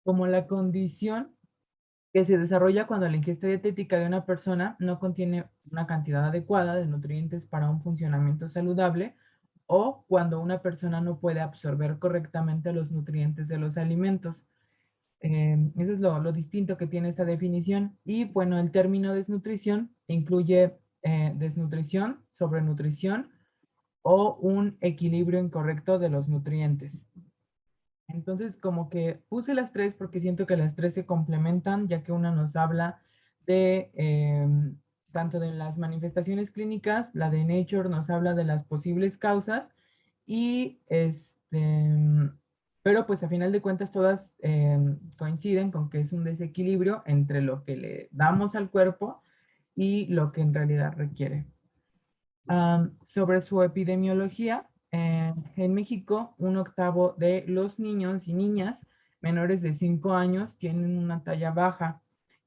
como la condición que se desarrolla cuando la ingesta dietética de una persona no contiene una cantidad adecuada de nutrientes para un funcionamiento saludable o cuando una persona no puede absorber correctamente los nutrientes de los alimentos. Eso es lo distinto que tiene esta definición. Y bueno, el término desnutrición incluye desnutrición, sobrenutrición o un equilibrio incorrecto de los nutrientes. Entonces, como que puse las tres porque siento que las tres se complementan, ya que una nos habla de tanto de las manifestaciones clínicas, la de Nature nos habla de las posibles causas y pero pues a final de cuentas todas coinciden con que es un desequilibrio entre lo que le damos al cuerpo y lo que en realidad requiere. Sobre su epidemiología, en México, un octavo de los niños y niñas menores de 5 años tienen una talla baja,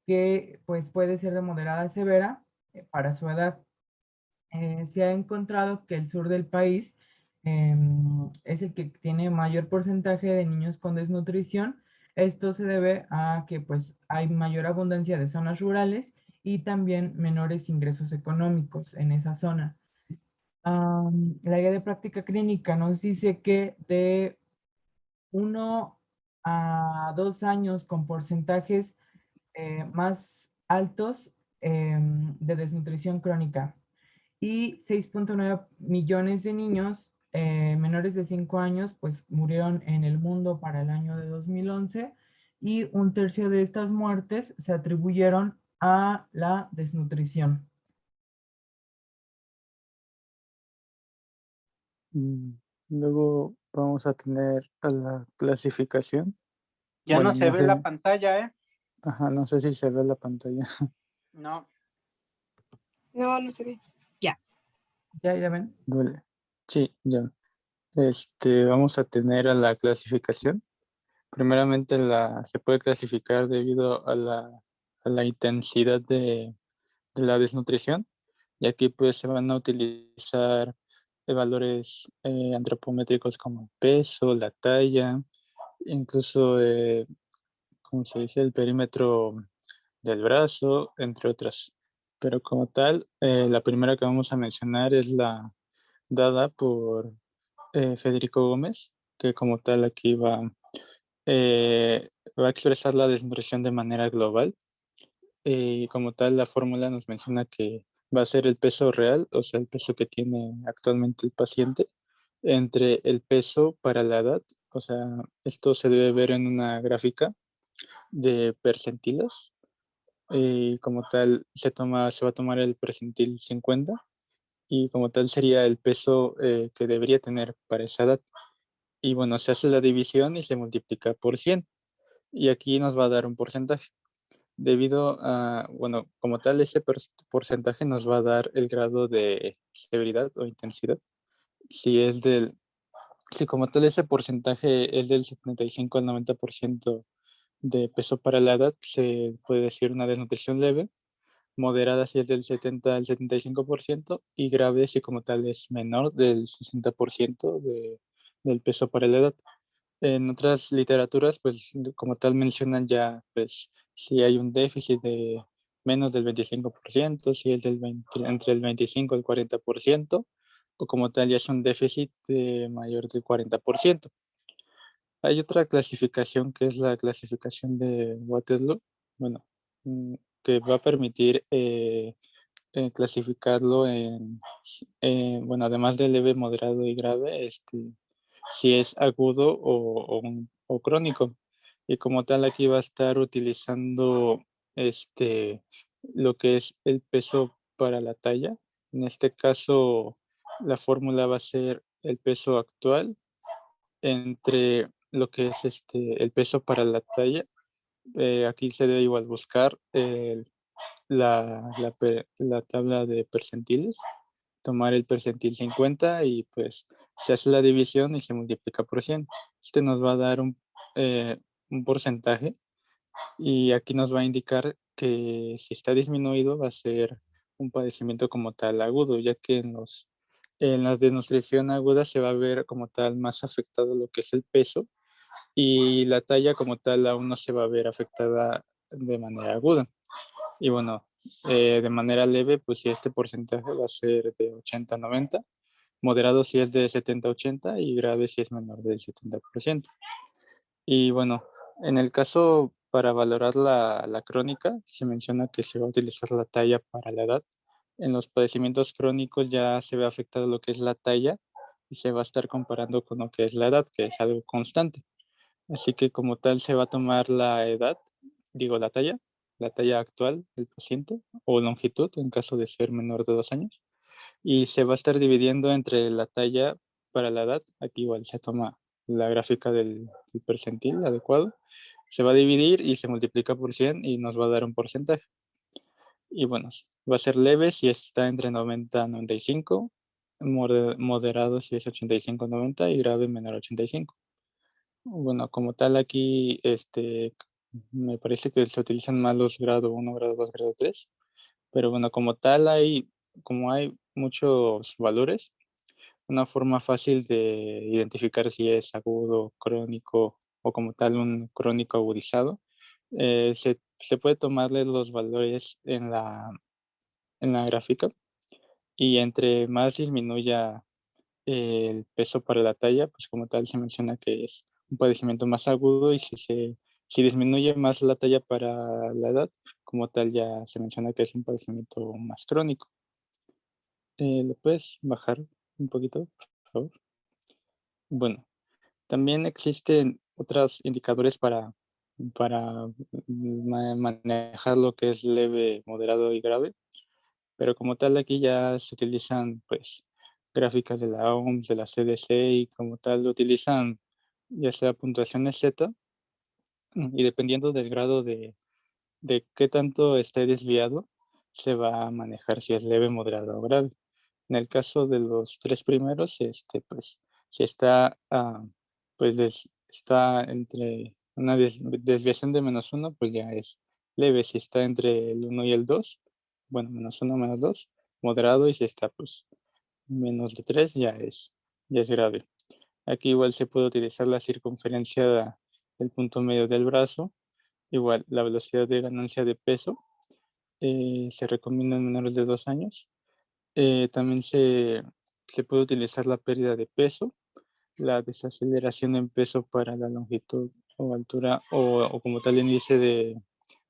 que pues puede ser de moderada a severa para su edad. Se ha encontrado que el sur del país es el que tiene mayor porcentaje de niños con desnutrición. Esto se debe a que pues hay mayor abundancia de zonas rurales y también menores ingresos económicos en esa zona. La guía de práctica clínica nos dice que de 1 a 2 años con porcentajes más altos de desnutrición crónica y 6,9 millones de niños menores de 5 años pues murieron en el mundo para el año de 2011 y un tercio de estas muertes se atribuyeron a la desnutrición. Mm, Luego vamos a tener a la clasificación. Ya no Bueno, se no ve la sé, pantalla, ¿eh? ajá, no sé si se ve la pantalla. No. No, no se ve. Ya. ¿Ya ven? Duele. Sí, ya. Vamos a tener a la clasificación. Primeramente se puede clasificar debido a la intensidad de la desnutrición, y aquí pues se van a utilizar valores antropométricos como el peso, la talla, incluso, como se dice, el perímetro del brazo, entre otras. Pero como tal, la primera que vamos a mencionar es la dada por Federico Gómez, que como tal aquí va a expresar la desnutrición de manera global. Y como tal, la fórmula nos menciona que va a ser el peso real, o sea, el peso que tiene actualmente el paciente, entre el peso para la edad. O sea, esto se debe ver en una gráfica de percentiles. Y como tal, se va a tomar el percentil 50 y como tal sería el peso que debería tener para esa edad. Y bueno, se hace la división y se multiplica por 100. Y aquí nos va a dar un porcentaje. Debido a, bueno, como tal, ese porcentaje nos va a dar el grado de severidad o intensidad. Si es del, si como tal ese porcentaje es del 75 al 90% de peso para la edad, se puede decir una desnutrición leve, moderada si es del 70 al 75% y grave si como tal es menor del 60% del peso para la edad. En otras literaturas, pues como tal mencionan ya, pues si hay un déficit de menos del 25%, si es entre el 25 y el 40%, o como tal ya es un déficit de mayor del 40%. Hay otra clasificación que es la clasificación de Waterloo, bueno, que va a permitir clasificarlo bueno, además de leve, moderado y grave, si es agudo o crónico. Y como tal, aquí va a estar utilizando lo que es el peso para la talla. En este caso, la fórmula va a ser el peso actual entre lo que es el peso para la talla. Aquí se debe igual buscar la tabla de percentiles, tomar el percentil 50 y pues se hace la división y se multiplica por 100. Nos va a dar un porcentaje y aquí nos va a indicar que si está disminuido va a ser un padecimiento como tal agudo, ya que en la desnutrición aguda se va a ver como tal más afectado lo que es el peso y la talla como tal aún no se va a ver afectada de manera aguda. Y bueno, de manera leve, pues si este porcentaje va a ser de 80-90, moderado si es de 70-80 y grave si es menor del 70%. Y bueno, en el caso para valorar la crónica, se menciona que se va a utilizar la talla para la edad. En los padecimientos crónicos ya se ve afectado lo que es la talla y se va a estar comparando con lo que es la edad, que es algo constante. Así que como tal se va a tomar la edad, digo la talla actual del paciente o longitud en caso de ser menor de 2 años, y se va a estar dividiendo entre la talla para la edad. Aquí igual se toma la gráfica del percentil adecuado, se va a dividir y se multiplica por 100 y nos va a dar un porcentaje. Y bueno, va a ser leve si está entre 90-95, moderado si es 85-90 y grave menor a 85. Bueno, como tal aquí, me parece que se utilizan más los grado 1, grado 2, grado 3, pero bueno, como tal como hay muchos valores, una forma fácil de identificar si es agudo, crónico o como tal un crónico agudizado, se puede tomarle los valores en la gráfica y entre más disminuya el peso para la talla, pues como tal se menciona que es un padecimiento más agudo y si disminuye más la talla para la edad, como tal ya se menciona que es un padecimiento más crónico. ¿Le puedes bajar un poquito, por favor? Bueno, también existen otros indicadores para manejar lo que es leve, moderado y grave, pero como tal aquí ya se utilizan pues gráficas de la OMS, de la CDC y como tal utilizan ya sea puntuaciones Z y dependiendo del grado de qué tanto esté desviado, se va a manejar si es leve, moderado o grave. En el caso de los tres primeros, pues si está, pues está entre una desviación de -1, pues ya es leve. Si está entre el 1 y el 2, bueno, -1, -2, moderado, y si está pues menos de 3 ya es grave. Aquí igual se puede utilizar la circunferencia del punto medio del brazo, igual la velocidad de ganancia de peso, se recomienda en menores de 2 años. También se puede utilizar la pérdida de peso, la desaceleración en peso para la longitud o altura o como tal índice de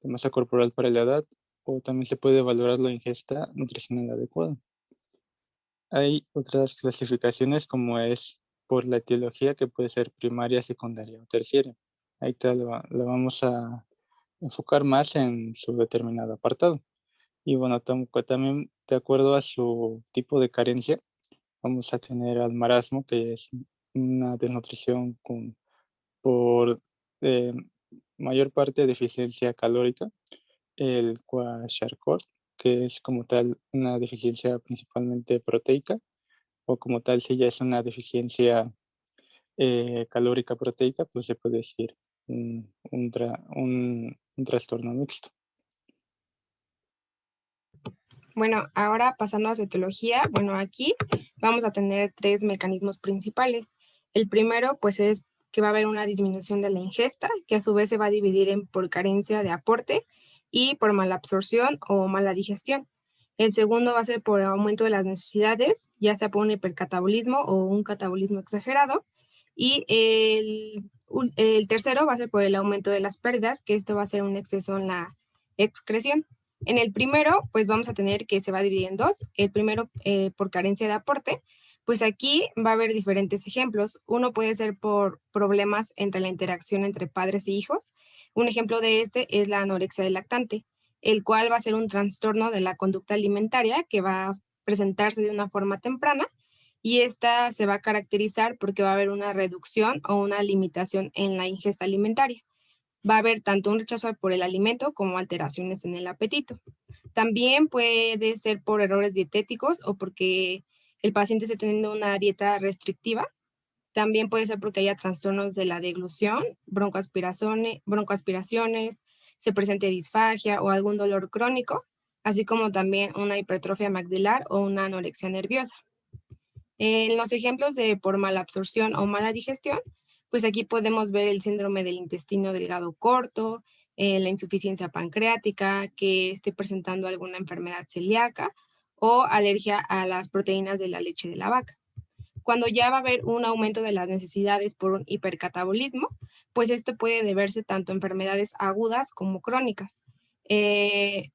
masa corporal para la edad, o también se puede valorar la ingesta nutricional adecuada. Hay otras clasificaciones como es por la etiología, que puede ser primaria, secundaria o terciaria. Ahí la vamos a enfocar más en su determinado apartado. Y bueno, también de acuerdo a su tipo de carencia, vamos a tener al marasmo, que es una desnutrición por eh, mayor parte deficiencia calórica, el kwashiorkor, que es como tal una deficiencia principalmente proteica, o como tal si ya es una deficiencia calórica proteica, pues se puede decir un trastorno mixto. Bueno, ahora pasando a citología, bueno, aquí vamos a tener 3 mecanismos principales. El primero, pues, es que va a haber una disminución de la ingesta, que a su vez se va a dividir en por carencia de aporte y por mala absorción o mala digestión. El segundo va a ser por aumento de las necesidades, ya sea por un hipercatabolismo o un catabolismo exagerado. Y el tercero va a ser por el aumento de las pérdidas, que esto va a ser un exceso en la excreción. En el primero, pues vamos a tener que se va a dividir en dos. El primero, por carencia de aporte, pues aquí va a haber diferentes ejemplos. Uno puede ser por problemas entre la interacción entre padres e hijos. Un ejemplo de este es la anorexia del lactante, el cual va a ser un trastorno de la conducta alimentaria que va a presentarse de una forma temprana y esta se va a caracterizar porque va a haber una reducción o una limitación en la ingesta alimentaria. Va a haber tanto un rechazo por el alimento como alteraciones en el apetito. También puede ser por errores dietéticos o porque el paciente esté teniendo una dieta restrictiva. También puede ser porque haya trastornos de la deglución, broncoaspiraciones, se presente disfagia o algún dolor crónico, así como también una hipertrofia maxilar o una anorexia nerviosa. En los ejemplos de por mala absorción o mala digestión, pues aquí podemos ver el síndrome del intestino delgado corto, la insuficiencia pancreática, que esté presentando alguna enfermedad celíaca o alergia a las proteínas de la leche de la vaca. Cuando ya va a haber un aumento de las necesidades por un hipercatabolismo, pues esto puede deberse tanto a enfermedades agudas como crónicas.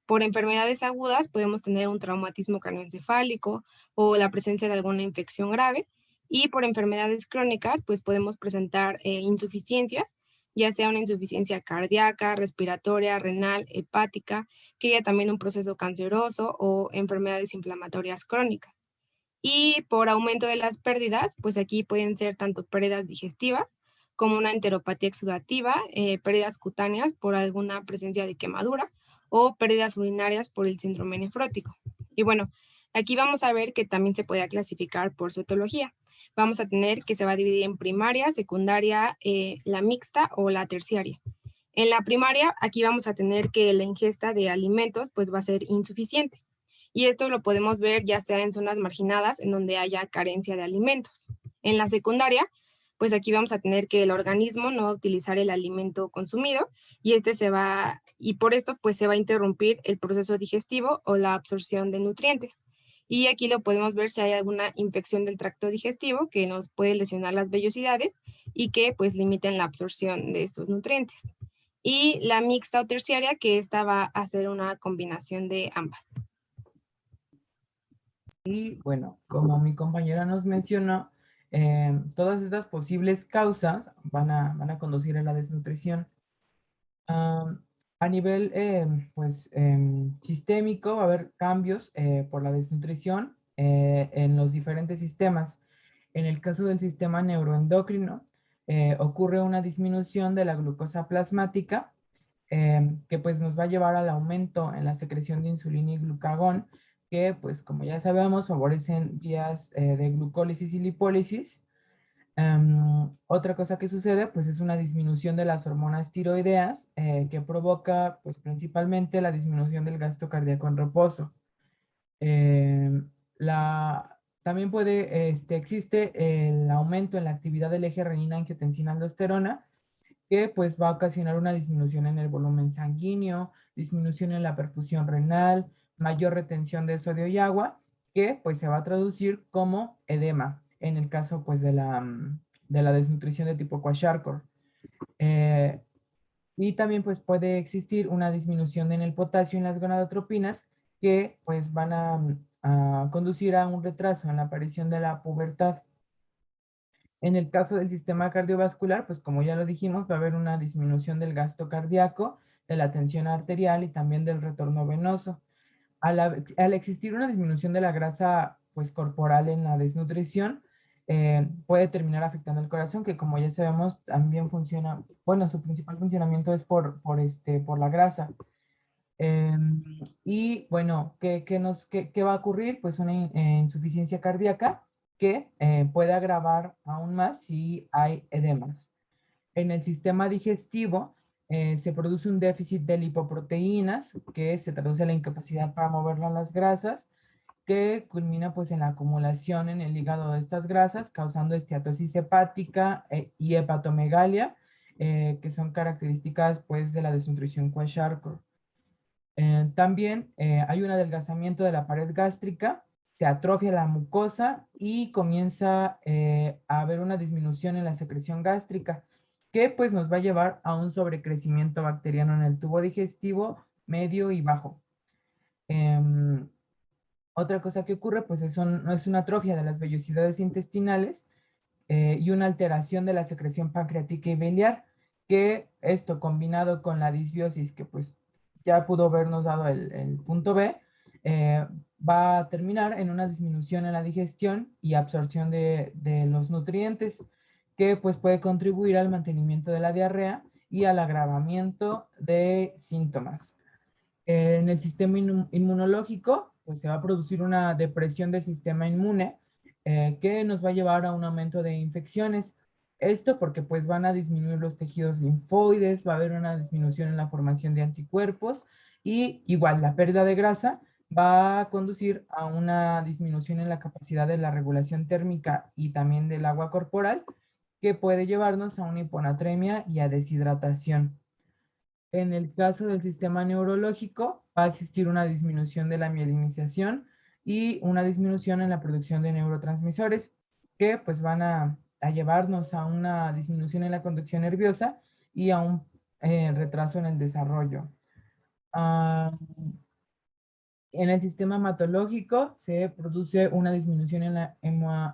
Por enfermedades agudas podemos tener un traumatismo craneoencefálico o la presencia de alguna infección grave, y por enfermedades crónicas pues podemos presentar insuficiencias, ya sea una insuficiencia cardíaca, respiratoria, renal, hepática, que haya también un proceso canceroso o enfermedades inflamatorias crónicas. Y por aumento de las pérdidas, pues aquí pueden ser tanto pérdidas digestivas como una enteropatía exudativa, pérdidas cutáneas por alguna presencia de quemadura o pérdidas urinarias por el síndrome nefrótico. Y bueno, aquí vamos a ver que también se puede clasificar por su etiología. Vamos a tener que se va a dividir en primaria, secundaria, la mixta o la terciaria. En la primaria, aquí vamos a tener que la ingesta de alimentos pues va a ser insuficiente. Y esto lo podemos ver ya sea en zonas marginadas en donde haya carencia de alimentos. En la secundaria, pues aquí vamos a tener que el organismo no va a utilizar el alimento consumido y por esto pues se va a interrumpir el proceso digestivo o la absorción de nutrientes. Y aquí lo podemos ver si hay alguna infección del tracto digestivo que nos puede lesionar las vellosidades y que pues limiten la absorción de estos nutrientes. Y la mixta o terciaria, que esta va a ser una combinación de ambas. Y bueno, como mi compañera nos mencionó, todas estas posibles causas van a conducir a la desnutrición. A nivel pues, sistémico va a haber cambios por la desnutrición en los diferentes sistemas. En el caso del sistema neuroendocrino, ocurre una disminución de la glucosa plasmática que pues nos va a llevar al aumento en la secreción de insulina y glucagón, que pues como ya sabemos favorecen vías de glucólisis y lipólisis. Otra cosa que sucede pues es una disminución de las hormonas tiroideas que provoca pues principalmente la disminución del gasto cardíaco en reposo. Em, También existe el aumento en la actividad del eje renina-angiotensina-aldosterona, que pues va a ocasionar una disminución en el volumen sanguíneo, disminución en la perfusión renal, mayor retención de sodio y agua, que pues se va a traducir como edema, en el caso pues de la desnutrición de tipo Kwashiorkor. Y también pues puede existir una disminución en el potasio y en las gonadotropinas que pues van a conducir a un retraso en la aparición de la pubertad. En el caso del sistema cardiovascular, pues como ya lo dijimos, va a haber una disminución del gasto cardíaco, de la tensión arterial y también del retorno venoso. Al existir una disminución de la grasa pues, corporal en la desnutrición, puede terminar afectando el corazón, que como ya sabemos también funciona, bueno, su principal funcionamiento es por la grasa. Y bueno, ¿qué va a ocurrir? Pues una insuficiencia cardíaca que puede agravar aún más si hay edemas. En el sistema digestivo se produce un déficit de lipoproteínas que se traduce en la incapacidad para mover las grasas, que culmina pues en la acumulación en el hígado de estas grasas, causando esteatosis hepática y hepatomegalia, que son características pues de la desnutrición Kwashiorkor. También hay un adelgazamiento de la pared gástrica, se atrofia la mucosa y comienza a haber una disminución en la secreción gástrica, que pues nos va a llevar a un sobrecrecimiento bacteriano en el tubo digestivo medio y bajo. Otra cosa que ocurre pues es una atrofia de las vellosidades intestinales y una alteración de la secreción pancreática y biliar, que esto combinado con la disbiosis que pues ya pudo habernos dado el punto B, va a terminar en una disminución en la digestión y absorción de los nutrientes, que pues puede contribuir al mantenimiento de la diarrea y al agravamiento de síntomas. En el sistema inmunológico, pues se va a producir una depresión del sistema inmune que nos va a llevar a un aumento de infecciones. Esto porque pues van a disminuir los tejidos linfoides, va a haber una disminución en la formación de anticuerpos y igual la pérdida de grasa va a conducir a una disminución en la capacidad de la regulación térmica y también del agua corporal, que puede llevarnos a una hiponatremia y a deshidratación. En el caso del sistema neurológico, va a existir una disminución de la mielinización y una disminución en la producción de neurotransmisores que pues van a llevarnos a una disminución en la conducción nerviosa y a un retraso en el desarrollo. Ah, en el sistema hematológico se produce una disminución en la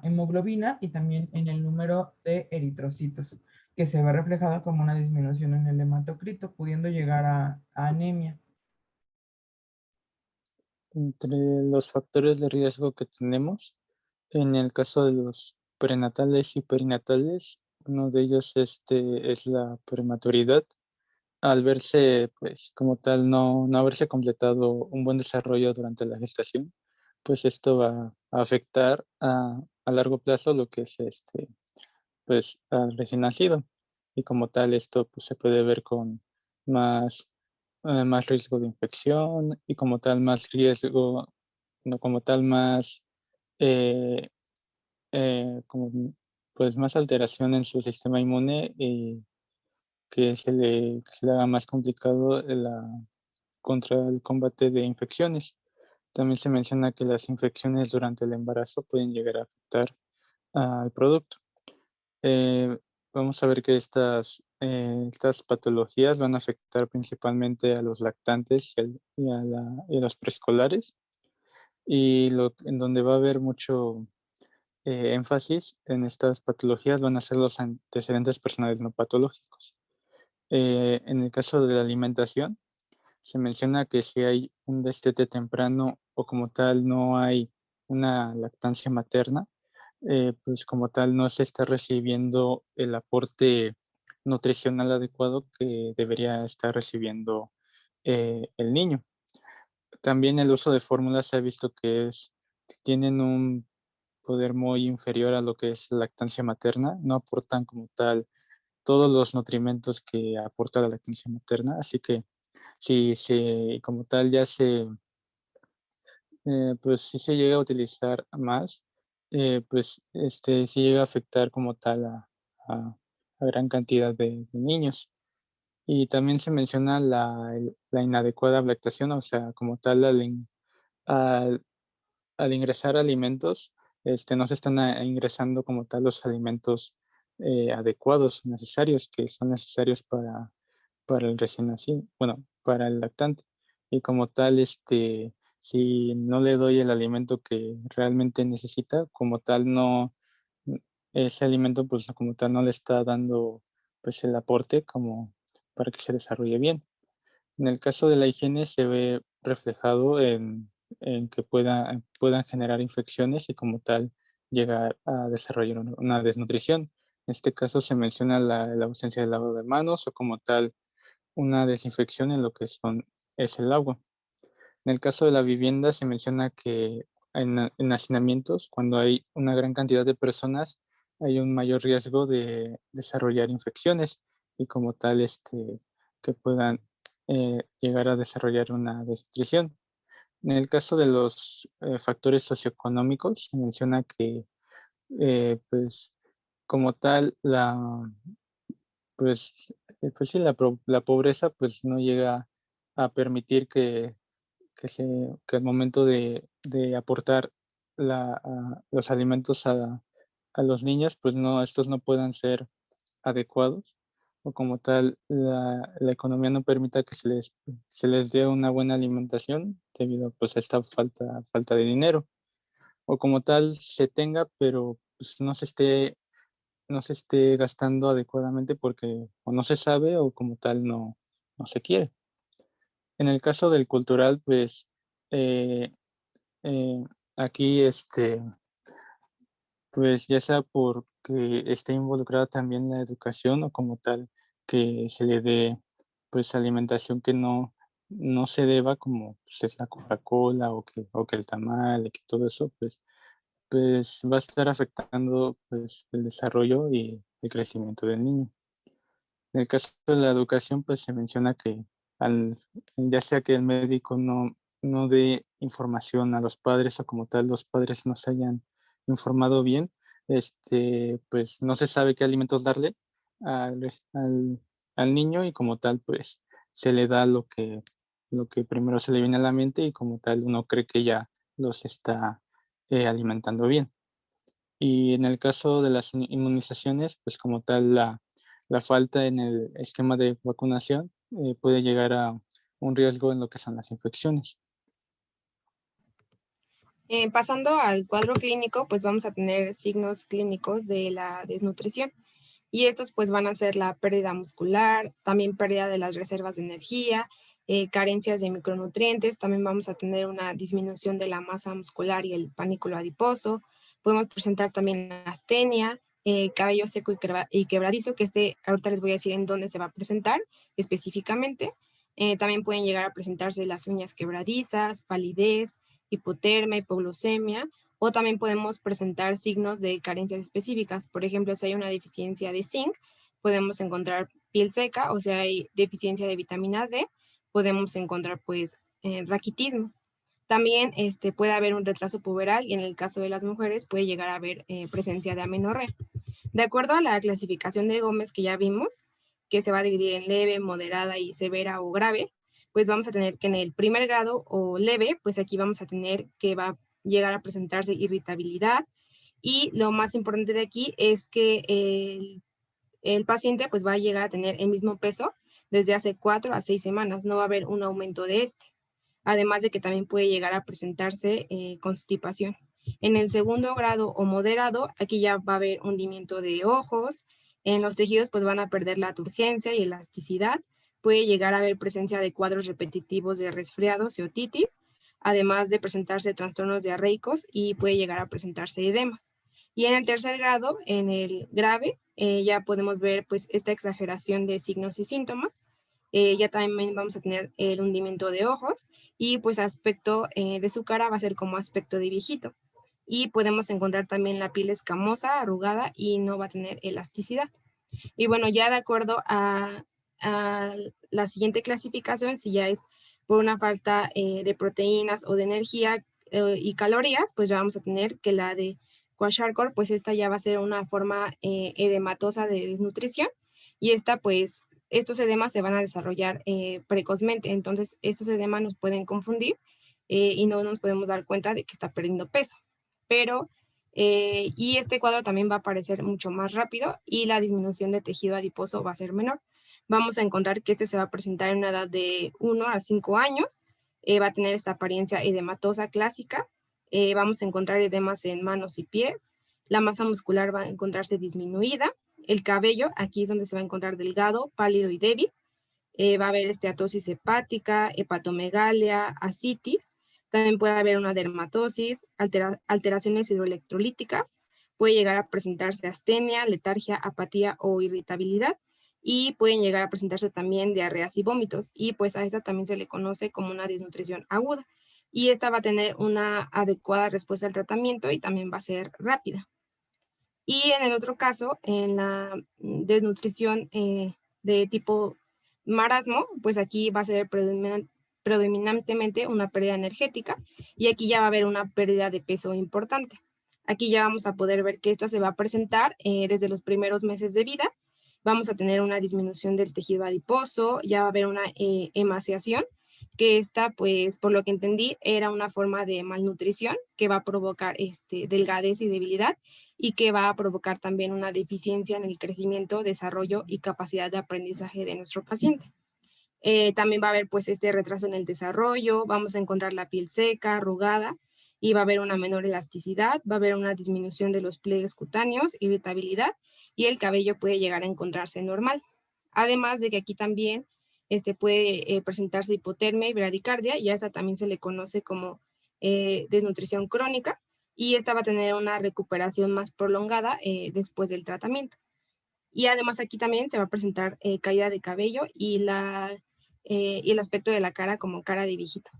hemoglobina y también en el número de eritrocitos, que se ve reflejada como una disminución en el hematocrito, pudiendo llegar a anemia. Entre los factores de riesgo que tenemos, en el caso de los prenatales y perinatales, uno de ellos es la prematuridad. Al verse, pues, como tal, no haberse completado un buen desarrollo durante la gestación, pues esto va a afectar a largo plazo lo que es pues, al recién nacido. Y como tal, esto pues, se puede ver con más, más riesgo de infección y como tal, más riesgo, no como tal, más, eh, como, pues, más alteración en su sistema inmune y que se le haga más complicado contra el combate de infecciones. También se menciona que las infecciones durante el embarazo pueden llegar a afectar al producto. Eh, Vamos a ver que estas patologías van a afectar principalmente a los lactantes y a los preescolares, y en donde va a haber mucho énfasis en estas patologías van a ser los antecedentes personales no patológicos. En el caso de la alimentación, se menciona que si hay un destete temprano o como tal no hay una lactancia materna, pues como tal no se está recibiendo el aporte nutricional adecuado que debería estar recibiendo el niño. También el uso de fórmulas se ha visto que tienen un poder muy inferior a lo que es la lactancia materna, no aportan como tal todos los nutrimentos que aporta la lactancia materna, así que si como tal pues si se llega a utilizar más, pues sí llega a afectar como tal a gran cantidad de niños. Y también se menciona la inadecuada lactación, o sea, como tal al, al ingresar alimentos, no se están ingresando como tal los alimentos adecuados, necesarios, que son necesarios para el recién nacido, bueno, para el lactante. Y como tal, si no le doy el alimento que realmente necesita, como tal, n- ese alimento, pues como tal, no le está dando pues el aporte como para que se desarrolle bien. En el caso de la higiene se ve reflejado en que puedan generar infecciones y como tal llegar a desarrollar una desnutrición. En este caso se menciona la ausencia de lavado de manos o como tal una desinfección en lo que es el agua. En el caso de la vivienda se menciona que en hacinamientos, cuando hay una gran cantidad de personas, hay un mayor riesgo de desarrollar infecciones y como tal que puedan llegar a desarrollar una desnutrición. En el caso de los factores socioeconómicos, se menciona que pues como tal pues, pues sí, la pobreza, pues, no llega a permitir que al momento de aportar los alimentos a los niños, pues no, estos no puedan ser adecuados, o como tal, la economía no permita que se les dé una buena alimentación debido, pues, a esta falta de dinero, o como tal se tenga, pero, pues, no se esté gastando adecuadamente porque o no se sabe o como tal no se quiere. En el caso del cultural, pues eh, eh, aquí, pues ya sea porque esté involucrada también la educación o como tal que se le dé pues alimentación que no se deba, como pues, es la Coca-Cola o que el tamal y que todo eso, pues va a estar afectando pues el desarrollo y el crecimiento del niño. En el caso de la educación, pues se menciona que ya sea que el médico no dé información a los padres o como tal los padres no se hayan informado bien, pues no se sabe qué alimentos darle al niño y como tal, pues se le da lo que primero se le viene a la mente y como tal uno cree que ya los está alimentando bien. Y en el caso de las inmunizaciones, pues como tal la falta en el esquema de vacunación puede llegar a un riesgo en lo que son las infecciones. Pasando al cuadro clínico, pues vamos a tener signos clínicos de la desnutrición. Y estos pues van a ser la pérdida muscular, también pérdida de las reservas de energía, carencias de micronutrientes, también vamos a tener una disminución de la masa muscular y el panículo adiposo, podemos presentar también astenia, cabello seco y quebradizo, que ahorita les voy a decir en dónde se va a presentar específicamente. También pueden llegar a presentarse las uñas quebradizas, palidez, hipotermia, hipoglucemia, o también podemos presentar signos de carencias específicas. Por ejemplo, si hay una deficiencia de zinc, podemos encontrar piel seca, o si hay deficiencia de vitamina D, podemos encontrar pues raquitismo. También puede haber un retraso puberal y en el caso de las mujeres puede llegar a haber presencia de amenorrea. De acuerdo a la clasificación de Gómez que ya vimos, que se va a dividir en leve, moderada y severa o grave, pues vamos a tener que en el primer grado o leve, pues aquí vamos a tener que va a llegar a presentarse irritabilidad y lo más importante de aquí es que el paciente pues va a llegar a tener el mismo peso desde hace 4 a 6 semanas, no va a haber un aumento de este. Además de que también puede llegar a presentarse constipación. En el segundo grado o moderado, aquí ya va a haber hundimiento de ojos, en los tejidos pues van a perder la turgencia y elasticidad, puede llegar a haber presencia de cuadros repetitivos de resfriados y otitis, además de presentarse trastornos diarreicos y puede llegar a presentarse edemas. Y en el tercer grado, en el grave, ya podemos ver pues esta exageración de signos y síntomas. Ya también vamos a tener el hundimiento de ojos y pues aspecto de su cara va a ser como aspecto de viejito. Y podemos encontrar también la piel escamosa, arrugada y no va a tener elasticidad. Y bueno, ya de acuerdo a la siguiente clasificación, si ya es por una falta de proteínas o de energía y calorías, pues ya vamos a tener que la de Kwashiorkor, pues esta ya va a ser una forma edematosa de desnutrición y esta pues estos edemas se van a desarrollar precozmente, entonces estos edemas nos pueden confundir y no nos podemos dar cuenta de que está perdiendo peso, pero y este cuadro también va a aparecer mucho más rápido y la disminución de tejido adiposo va a ser menor. Vamos a encontrar que este se va a presentar en una edad de 1 a 5 años, va a tener esta apariencia edematosa clásica, vamos a encontrar edemas en manos y pies, la masa muscular va a encontrarse disminuida, el cabello, aquí es donde se va a encontrar delgado, pálido y débil, va a haber esteatosis hepática, hepatomegalia, ascitis, también puede haber una dermatosis, alteraciones hidroelectrolíticas, puede llegar a presentarse astenia, letargia, apatía o irritabilidad y pueden llegar a presentarse también diarreas y vómitos y pues a esta también se le conoce como una desnutrición aguda y esta va a tener una adecuada respuesta al tratamiento y también va a ser rápida. Y en el otro caso, en la desnutrición de tipo marasmo, pues aquí va a ser predominantemente una pérdida energética y aquí ya va a haber una pérdida de peso importante. Aquí ya vamos a poder ver que esta se va a presentar desde los primeros meses de vida. Vamos a tener una disminución del tejido adiposo, ya va a haber una emaciación, que esta, pues, por lo que entendí, era una forma de malnutrición que va a provocar delgadez y debilidad y que va a provocar también una deficiencia en el crecimiento, desarrollo y capacidad de aprendizaje de nuestro paciente. También va a haber pues este retraso en el desarrollo, vamos a encontrar la piel seca, arrugada y va a haber una menor elasticidad, va a haber una disminución de los pliegues cutáneos, irritabilidad y el cabello puede llegar a encontrarse normal. Además de que aquí también puede presentarse hipotermia y bradicardia y a esa también se le conoce como desnutrición crónica y esta va a tener una recuperación más prolongada después del tratamiento. Y además aquí también se va a presentar caída de cabello y el aspecto de la cara como cara de viejito.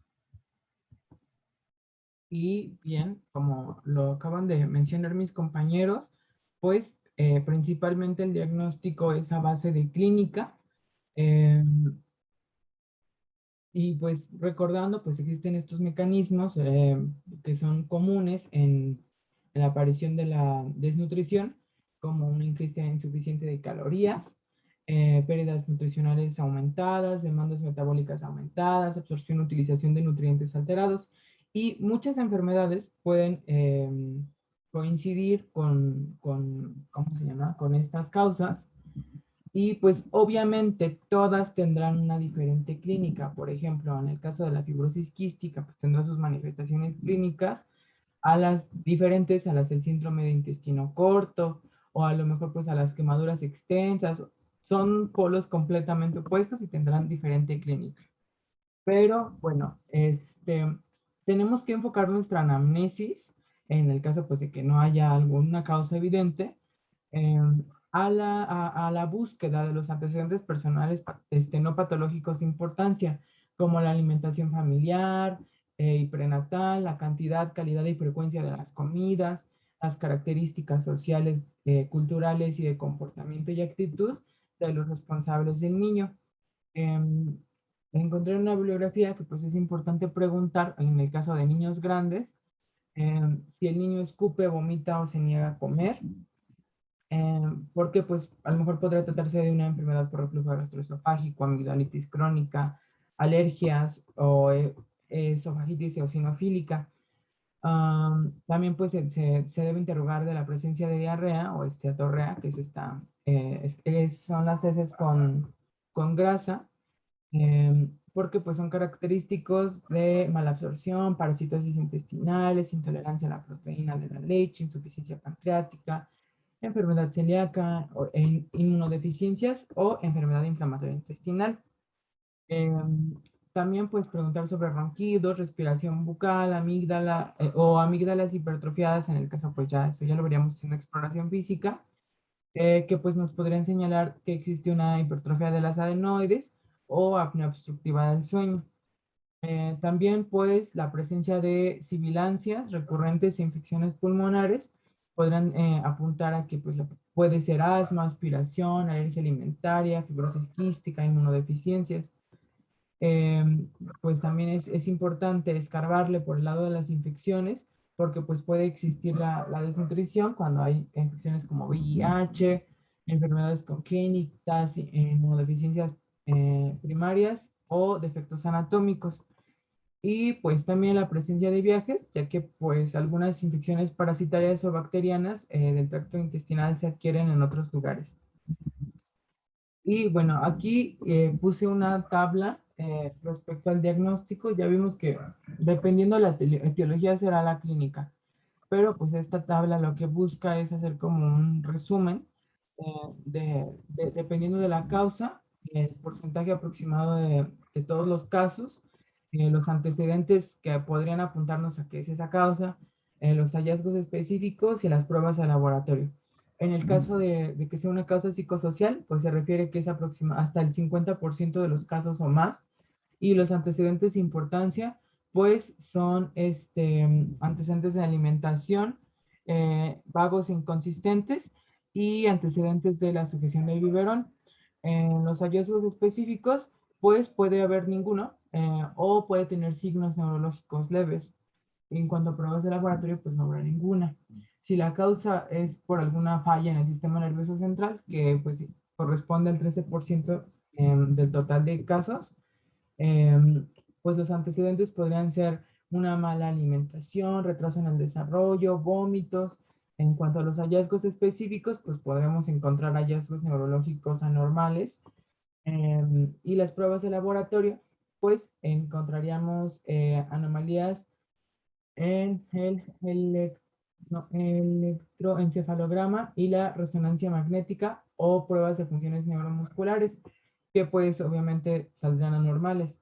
Y bien, como lo acaban de mencionar mis compañeros, pues principalmente el diagnóstico es a base de clínica. Y pues recordando, pues existen estos mecanismos que son comunes en la aparición de la desnutrición, como una ingesta insuficiente de calorías, pérdidas nutricionales aumentadas, demandas metabólicas aumentadas, absorción y utilización de nutrientes alterados, y muchas enfermedades pueden coincidir ¿cómo se llama? Con estas causas. Y pues obviamente todas tendrán una diferente clínica. Por ejemplo, en el caso de la fibrosis quística, pues tendrá sus manifestaciones clínicas a las diferentes a las del síndrome de intestino corto, o a lo mejor pues a las quemaduras extensas. Son polos completamente opuestos y tendrán diferente clínica. Pero bueno, tenemos que enfocar nuestra anamnesis, en el caso pues de que no haya alguna causa evidente, a la búsqueda de los antecedentes personales no patológicos de importancia, como la alimentación familiar y prenatal, la cantidad, calidad y frecuencia de las comidas, las características sociales, culturales y de comportamiento y actitud de los responsables del niño. Em, Encontré una bibliografía que pues es importante preguntar en el caso de niños grandes, si el niño escupe, vomita o se niega a comer, porque pues a lo mejor podría tratarse de una enfermedad por reflujo gastroesofágico, amigdalitis crónica, alergias o esofagitis eosinofílica. También pues se debe interrogar de la presencia de diarrea o esteatorrea, que es son las heces con grasa, porque pues son característicos de malabsorción, parasitosis intestinales, intolerancia a la proteína de la leche, insuficiencia pancreática, enfermedad celíaca, inmunodeficiencias o enfermedad inflamatoria intestinal. También pues preguntar sobre ronquidos, respiración bucal, amígdala o amígdalas hipertrofiadas, en el caso pues ya eso ya lo veríamos en exploración física, que pues nos podrían señalar que existe una hipertrofia de las adenoides o apnea obstructiva del sueño. También pues la presencia de sibilancias recurrentes e infecciones pulmonares podrán apuntar a que pues puede ser asma, aspiración, alergia alimentaria, fibrosis quística, inmunodeficiencias. Pues también es importante escarbarle por el lado de las infecciones, porque pues puede existir la desnutrición cuando hay infecciones como VIH, enfermedades congénitas, inmunodeficiencias primarias o defectos anatómicos. Y pues también la presencia de viajes, ya que pues algunas infecciones parasitarias o bacterianas del tracto intestinal se adquieren en otros lugares. Y bueno, aquí puse una tabla respecto al diagnóstico. Ya vimos que dependiendo de la etiología será la clínica, pero pues esta tabla lo que busca es hacer como un resumen dependiendo de la causa, el porcentaje aproximado de todos los casos, los antecedentes que podrían apuntarnos a que es esa causa, los hallazgos específicos y las pruebas de laboratorio. En el caso de que sea una causa psicosocial, pues se refiere que es hasta el 50% de los casos o más, y los antecedentes de importancia, pues son antecedentes de alimentación, vagos e inconsistentes, y antecedentes de la sujeción del biberón. En los hallazgos específicos, pues puede haber ninguno o puede tener signos neurológicos leves. En cuanto a pruebas de laboratorio, pues no habrá ninguna. Si la causa es por alguna falla en el sistema nervioso central, que pues corresponde al 13% del total de casos, pues los antecedentes podrían ser una mala alimentación, retraso en el desarrollo, vómitos. En cuanto a los hallazgos específicos, pues podremos encontrar hallazgos neurológicos anormales, y las pruebas de laboratorio, pues encontraríamos anomalías en el electroencefalograma y la resonancia magnética o pruebas de funciones neuromusculares, que pues obviamente saldrán anormales.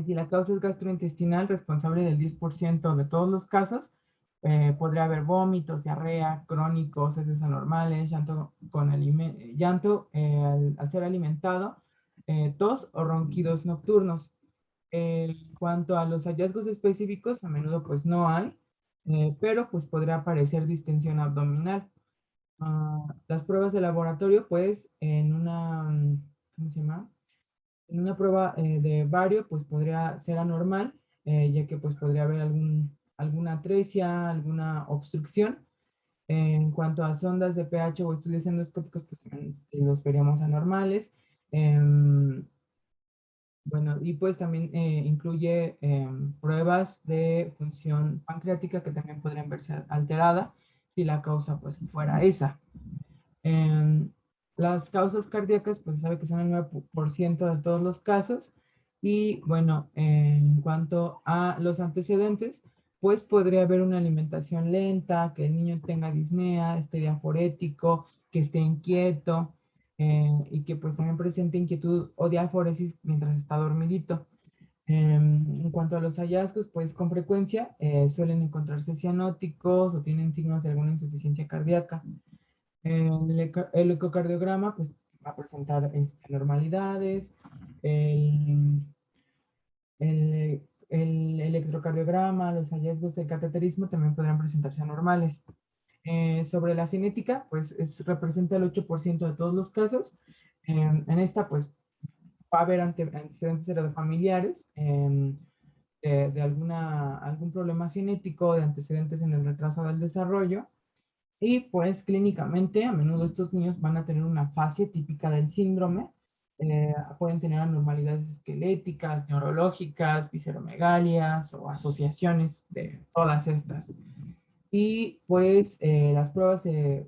Si la causa es gastrointestinal, responsable del 10% de todos los casos, podría haber vómitos, diarrea, crónicos, heces anormales, llanto al ser alimentado, tos o ronquidos nocturnos. En cuanto a los hallazgos específicos, a menudo pues no hay, pero pues podría aparecer distensión abdominal. Las pruebas de laboratorio, pues ¿cómo se llama? En una prueba de bario, pues podría ser anormal, ya que pues podría haber alguna atresia, alguna obstrucción. En cuanto a sondas de pH o estudios endoscópicos, pues los veríamos anormales. Bueno, y pues también incluye pruebas de función pancreática que también podrían verse alterada si la causa pues fuera esa. Las causas cardíacas pues se sabe que son el 9% de todos los casos. Y bueno, en cuanto a los antecedentes, pues podría haber una alimentación lenta, que el niño tenga disnea, esté diaforético, que esté inquieto, y que pues también presente inquietud o diaforesis mientras está dormidito. En cuanto a los hallazgos, pues con frecuencia suelen encontrarse cianóticos o tienen signos de alguna insuficiencia cardíaca. El ecocardiograma pues va a presentar anormalidades. El, el electrocardiograma, los hallazgos del cateterismo también podrán presentarse anormales. Sobre la genética, pues representa el 8% de todos los casos. En esta, pues va a haber antecedentes heredofamiliares de algún problema genético, de antecedentes en el retraso del desarrollo. Y pues clínicamente, a menudo estos niños van a tener una fase típica del síndrome. Pueden tener anormalidades esqueléticas, neurológicas, visceromegalias o asociaciones de todas estas. Y pues las pruebas que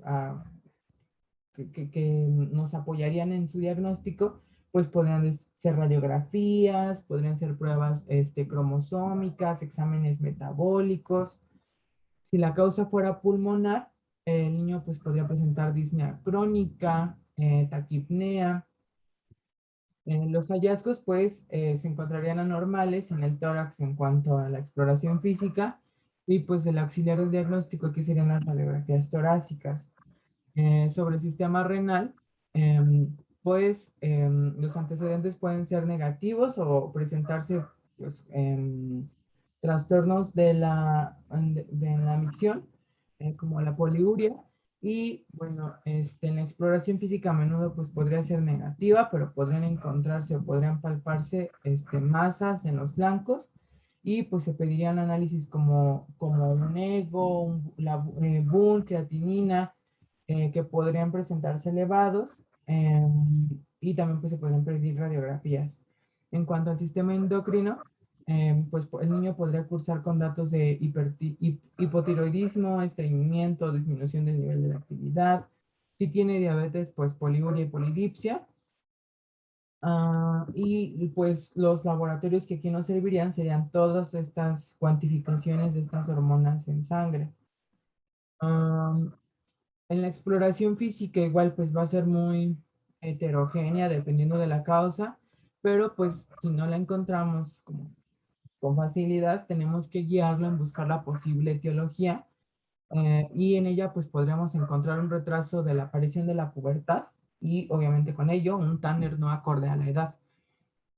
nos apoyarían en su diagnóstico, pues podrían ser radiografías, podrían ser pruebas cromosómicas, exámenes metabólicos. Si la causa fuera pulmonar, el niño pues podría presentar disnea crónica, taquipnea. Los hallazgos pues se encontrarían anormales en el tórax en cuanto a la exploración física y pues el auxiliar de diagnóstico que serían las radiografías torácicas. Sobre el sistema renal, pues los antecedentes pueden ser negativos o presentarse pues, trastornos de la micción, como la poliuria. Y bueno, en la exploración física a menudo pues podría ser negativa, pero podrían encontrarse o podrían palparse masas en los flancos y pues se pedirían análisis como un ego, BUN, creatinina, que podrían presentarse elevados, y también pues se podrían pedir radiografías. En cuanto al sistema endocrino, pues el niño podría cursar con datos de hipotiroidismo, estreñimiento, disminución del nivel de la actividad. Si tiene diabetes, pues poliuria y polidipsia. Y pues los laboratorios que aquí nos servirían serían todas estas cuantificaciones de estas hormonas en sangre. En la exploración física igual pues va a ser muy heterogénea dependiendo de la causa, pero pues si no la encontramos con facilidad, tenemos que guiarlo en buscar la posible etiología, y en ella pues podríamos encontrar un retraso de la aparición de la pubertad y obviamente con ello un Tanner no acorde a la edad.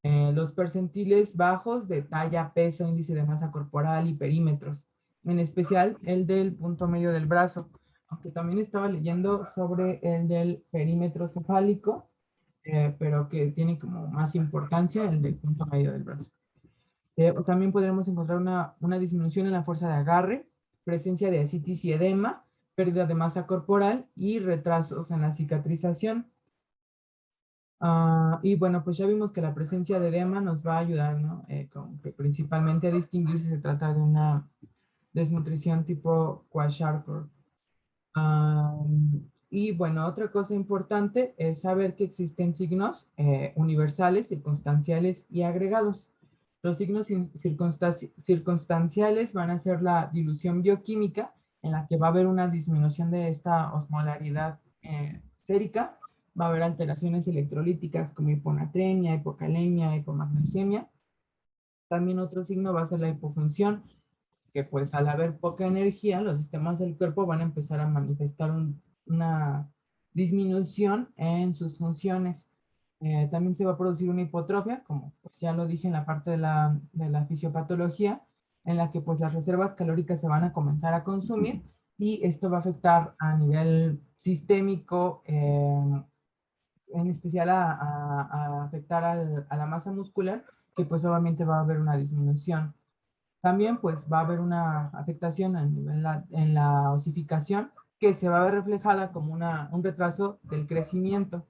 Los percentiles bajos de talla, peso, índice de masa corporal y perímetros, en especial el del punto medio del brazo, aunque también estaba leyendo sobre el del perímetro cefálico, pero que tiene como más importancia el del punto medio del brazo. También podremos encontrar una disminución en la fuerza de agarre, presencia de ascitis y edema, pérdida de masa corporal y retrasos en la cicatrización. Y bueno, pues ya vimos que la presencia de edema nos va a ayudar, ¿no? Principalmente a distinguir si se trata de una desnutrición tipo Kwashiorkor. Y bueno, otra cosa importante es saber que existen signos universales, circunstanciales y agregados. Los signos circunstanciales van a ser la dilución bioquímica, en la que va a haber una disminución de esta osmolaridad sérica. Va a haber alteraciones electrolíticas como hiponatremia, hipocalemia, hipomagnesemia. También otro signo va a ser la hipofunción, que pues al haber poca energía, los sistemas del cuerpo van a empezar a manifestar una disminución en sus funciones. También se va a producir una hipotrofia, como pues ya lo dije en la parte de la fisiopatología, en la que pues las reservas calóricas se van a comenzar a consumir y esto va a afectar a nivel sistémico, en especial a afectar a la masa muscular, que pues obviamente va a haber una disminución. También pues va a haber una afectación en la osificación que se va a ver reflejada como un retraso del crecimiento.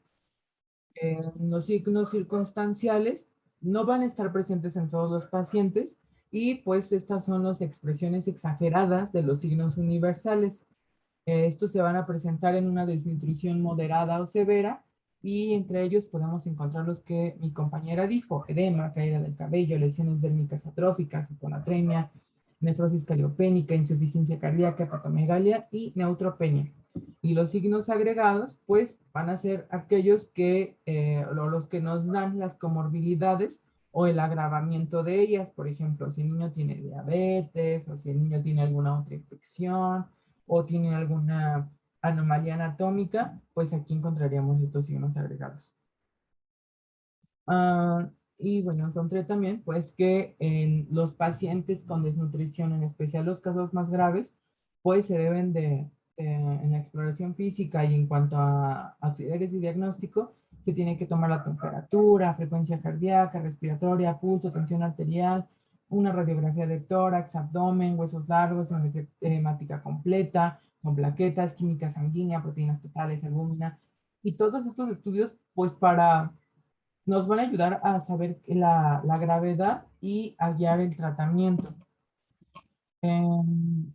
Los signos circunstanciales no van a estar presentes en todos los pacientes y pues estas son las expresiones exageradas de los signos universales. Estos se van a presentar en una desnutrición moderada o severa y entre ellos podemos encontrar los que mi compañera dijo: edema, caída del cabello, lesiones dérmicas atróficas, hiponatremia, nefrosis cariopénica, insuficiencia cardíaca, hepatomegalia y neutropenia. Y los signos agregados, pues, van a ser aquellos los que nos dan las comorbilidades o el agravamiento de ellas. Por ejemplo, si el niño tiene diabetes o si el niño tiene alguna otra infección o tiene alguna anomalía anatómica, pues aquí encontraríamos estos signos agregados. Y bueno, encontré también pues que en los pacientes con desnutrición, en especial los casos más graves, pues se deben en la exploración física y en cuanto a auxiliares y diagnóstico, se tiene que tomar la temperatura, frecuencia cardíaca, respiratoria, pulso, tensión arterial, una radiografía de tórax, abdomen, huesos largos, una hemática completa, con plaquetas, química sanguínea, proteínas totales, albúmina, y todos estos estudios pues nos van a ayudar a saber la gravedad y a guiar el tratamiento. Em,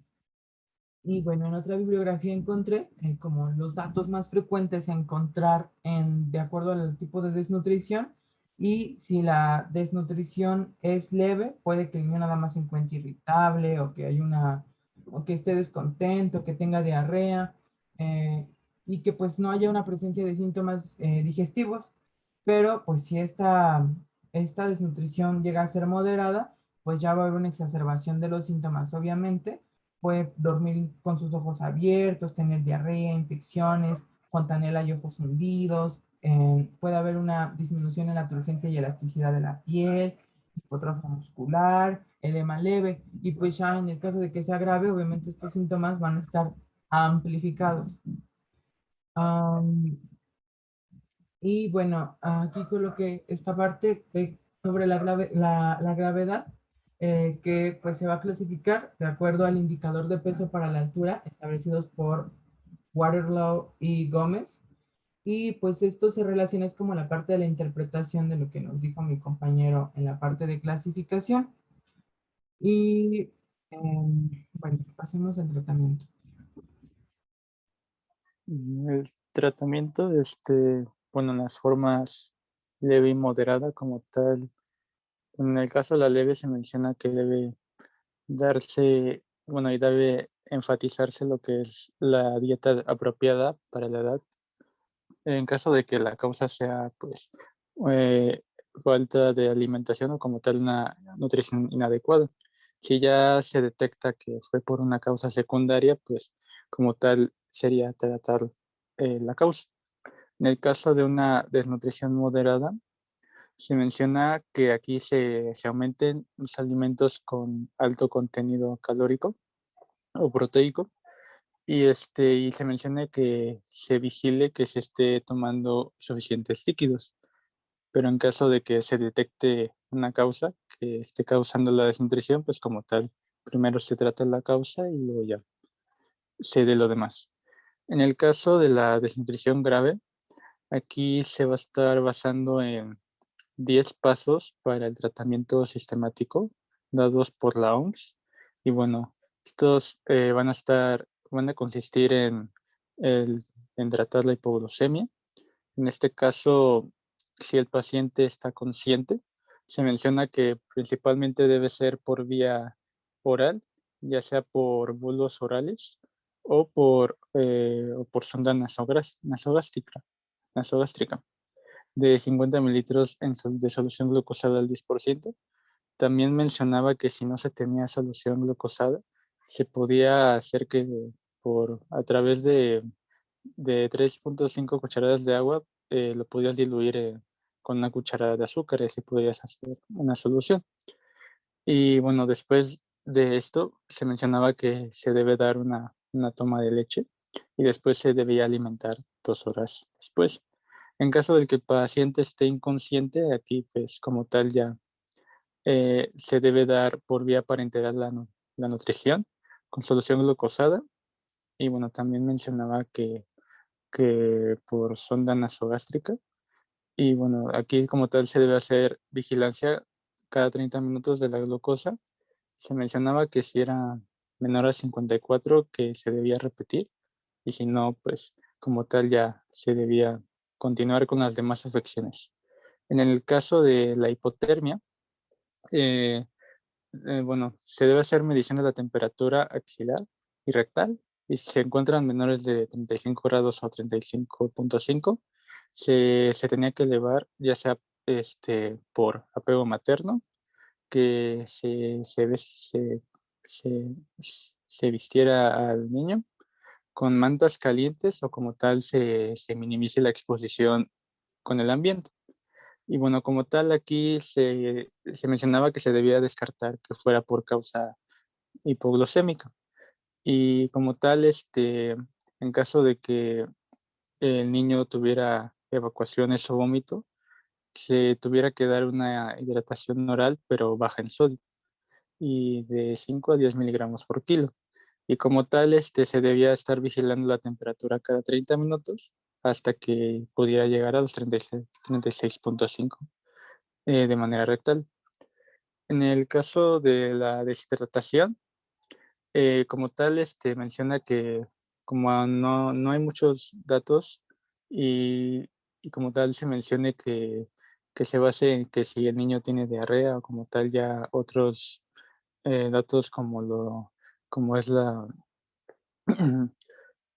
y bueno, en otra bibliografía encontré como los datos más frecuentes a encontrar de acuerdo al tipo de desnutrición. Y si la desnutrición es leve, puede que el niño nada más se encuentre irritable o que esté descontento, que tenga diarrea, eh, y que pues no haya una presencia de síntomas digestivos. Pero pues si esta desnutrición llega a ser moderada, pues ya va a haber una exacerbación de los síntomas, obviamente. Puede dormir con sus ojos abiertos, tener diarrea, infecciones, fontanela y ojos hundidos. Puede haber una disminución en la turgencia y elasticidad de la piel, hipotrofia muscular, edema leve. Y pues ya en el caso de que sea grave, obviamente estos síntomas van a estar amplificados. Um, y bueno, aquí coloqué esta parte sobre la gravedad, que pues se va a clasificar de acuerdo al indicador de peso para la altura establecidos por Waterloo y Gómez. Y pues esto se relaciona es como la parte de la interpretación de lo que nos dijo mi compañero en la parte de clasificación. Y bueno, pasemos al tratamiento. El tratamiento, bueno, las formas leve y moderada como tal. En el caso de la leve se menciona que debe darse, bueno, y debe enfatizarse lo que es la dieta apropiada para la edad. En caso de que la causa sea, pues, eh, falta de alimentación o como tal una nutrición inadecuada. Si ya se detecta que fue por una causa secundaria, pues como tal sería tratar la causa. En el caso de una desnutrición moderada, se menciona que aquí se aumenten los alimentos con alto contenido calórico o proteico y se menciona que se vigile que se esté tomando suficientes líquidos, pero en caso de que se detecte una causa que esté causando la desnutrición, pues como tal, primero se trata la causa y luego ya se de lo demás. En el caso de la desnutrición grave, aquí se va a estar basando en 10 pasos para el tratamiento sistemático dados por la OMS. Y bueno, estos van a consistir el- en tratar la hipoglucemia. En este caso, si el paciente está consciente, se menciona que principalmente debe ser por vía oral, ya sea por bulos orales o por sonda nasogástrica de 50 mililitros de solución glucosada al 10%. También mencionaba que si no se tenía solución glucosada, se podía hacer que a través de 3.5 cucharadas de agua, lo podías diluir con una cucharada de azúcar y así podías hacer una solución. Y bueno, después de esto se mencionaba que se debe dar una toma de leche y después se debía alimentar 2 horas después. En caso de que el paciente esté inconsciente, aquí pues como tal ya se debe dar por vía parenteral la nutrición con solución glucosada. Y bueno, también mencionaba que por sonda nasogástrica. Y bueno, aquí como tal se debe hacer vigilancia cada 30 minutos de la glucosa. Se mencionaba que si era menor a 54 que se debía repetir, y si no, pues como tal ya se debía continuar con las demás afecciones. En el caso de la hipotermia, eh, bueno, se debe hacer medición de la temperatura axilar y rectal, y si se encuentran menores de 35 grados o 35.5, se tenía que elevar ya sea por apego materno, que se, se vistiera al niño con mantas calientes, o como tal se minimice la exposición con el ambiente. Y bueno, como tal aquí se mencionaba que se debía descartar que fuera por causa hipoglucémica. Y como tal, en caso de que el niño tuviera evacuaciones o vómito, se tuviera que dar una hidratación oral, pero baja en sodio, y de 5 a 10 miligramos por kilo. Y como tal, se debía estar vigilando la temperatura cada 30 minutos hasta que pudiera llegar a los 36.5 de manera rectal. En el caso de la deshidratación, como tal, menciona que como no hay muchos datos, y, y como tal se mencione que se base en que si el niño tiene diarrea, o como tal ya otros datos como es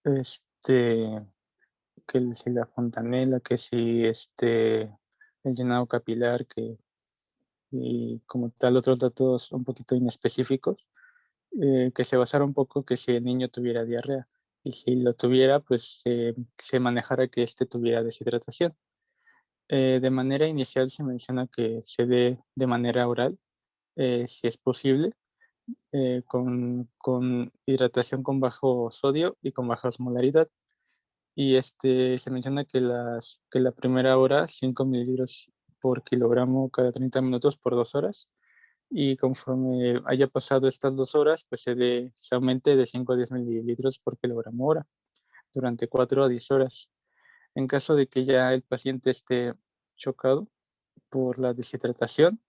este, si la fontanela, que si el llenado capilar, y como tal otros datos un poquito inespecíficos, que se basara un poco que si el niño tuviera diarrea, y si lo tuviera, pues se manejara que tuviera deshidratación. De manera inicial se menciona que se dé de manera oral, si es posible, con hidratación con bajo sodio y con baja osmolaridad. Y se menciona que la primera hora 5 mililitros por kilogramo cada 30 minutos por 2 horas, y conforme haya pasado estas 2 horas, pues se aumente de 5 a 10 mililitros por kilogramo hora durante 4 a 10 horas. En caso de que ya el paciente esté chocado por la deshidratación,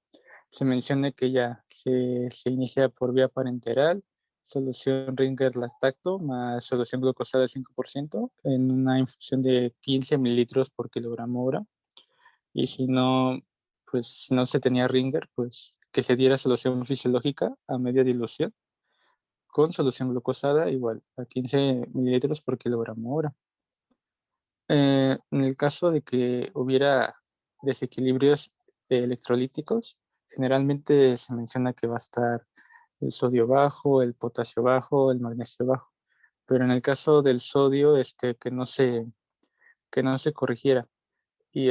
se menciona que ya se inicia por vía parenteral, solución Ringer lactato más solución glucosada al 5% en una infusión de 15 mililitros por kilogramo hora. Y si no, pues si no se tenía Ringer, pues que se diera solución fisiológica a media dilución con solución glucosada igual a 15 mililitros por kilogramo hora. En el caso de que hubiera desequilibrios electrolíticos, generalmente se menciona que va a estar el sodio bajo, el potasio bajo, el magnesio bajo, pero en el caso del sodio, que no se corrigiera, y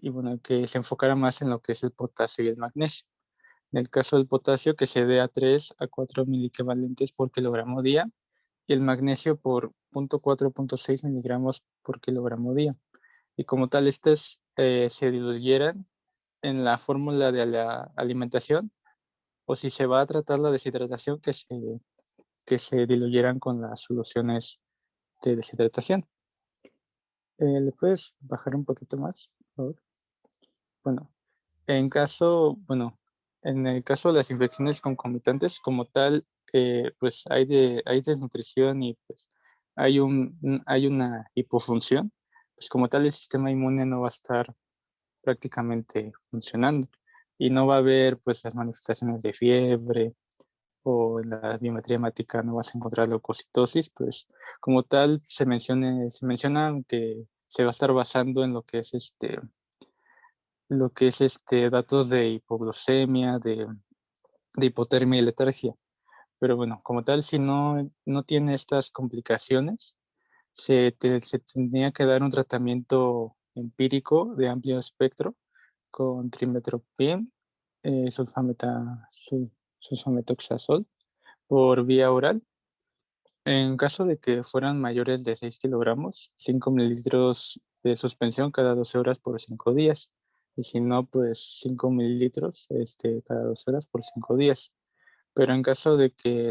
bueno, que se enfocara más en lo que es el potasio y el magnesio. En el caso del potasio, que se dé a 3 a 4 miliequivalentes por kilogramo día, y el magnesio por 0.4-0.6 miligramos por kilogramo día. Y como tal, estas se diluyeran en la fórmula de la alimentación, o si se va a tratar la deshidratación, que se diluyeran con las soluciones de deshidratación. ¿Le puedes bajar un poquito más, por favor? Bueno, bueno, en el caso de las infecciones concomitantes, como tal, pues hay desnutrición, y pues hay una hipofunción, pues como tal el sistema inmune no va a estar prácticamente funcionando, y no va a haber pues las manifestaciones de fiebre, o en la biometría hemática no vas a encontrar leucocitosis. Pues como tal se menciona que se va a estar basando en lo que es datos de hipoglucemia, de hipotermia y letargia. Pero bueno, como tal, si no tiene estas complicaciones, se tendría que dar un tratamiento empírico de amplio espectro con trimetoprim, sulfametoxazol por vía oral. En caso de que fueran mayores de 6 kilogramos, 5 mililitros de suspensión cada 12 horas por 5 días. y si no, pues 5 mililitros cada 2 horas por 5 días. Pero en caso de que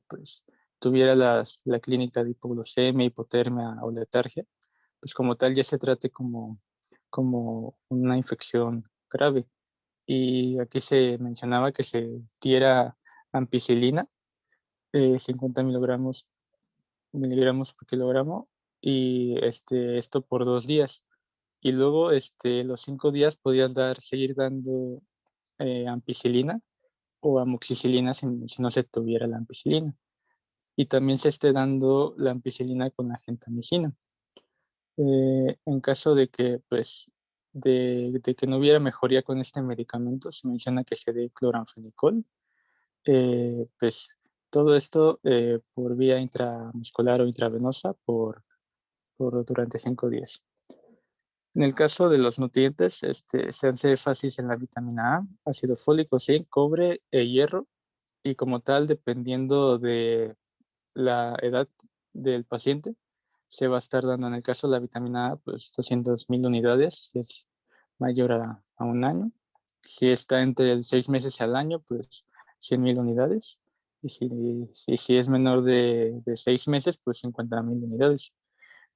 pues, tuviera la clínica de hipoglucemia, hipotermia o letargia, pues como tal ya se trate como una infección grave. Y aquí se mencionaba que se diera ampicilina, 50 miligramos por kilogramo, y esto por 2 días. Y luego los 5 días podías seguir dando ampicilina o amoxicilina si no se tuviera la ampicilina. Y también se esté dando la ampicilina con la gentamicina. En caso de que, pues, de que no hubiera mejoría con este medicamento, se menciona que se dé cloranfenicol. Pues todo esto por vía intramuscular o intravenosa durante 5 días. En el caso de los nutrientes, se hace énfasis en la vitamina A, ácido fólico, zinc, cobre e hierro, y como tal, dependiendo de la edad del paciente, se va a estar dando, en el caso de la vitamina A, pues 200.000 unidades, si es mayor a 1 año. Si está entre el 6 meses al año, pues 100.000 unidades. Y si es menor de 6 meses, pues 50.000 unidades.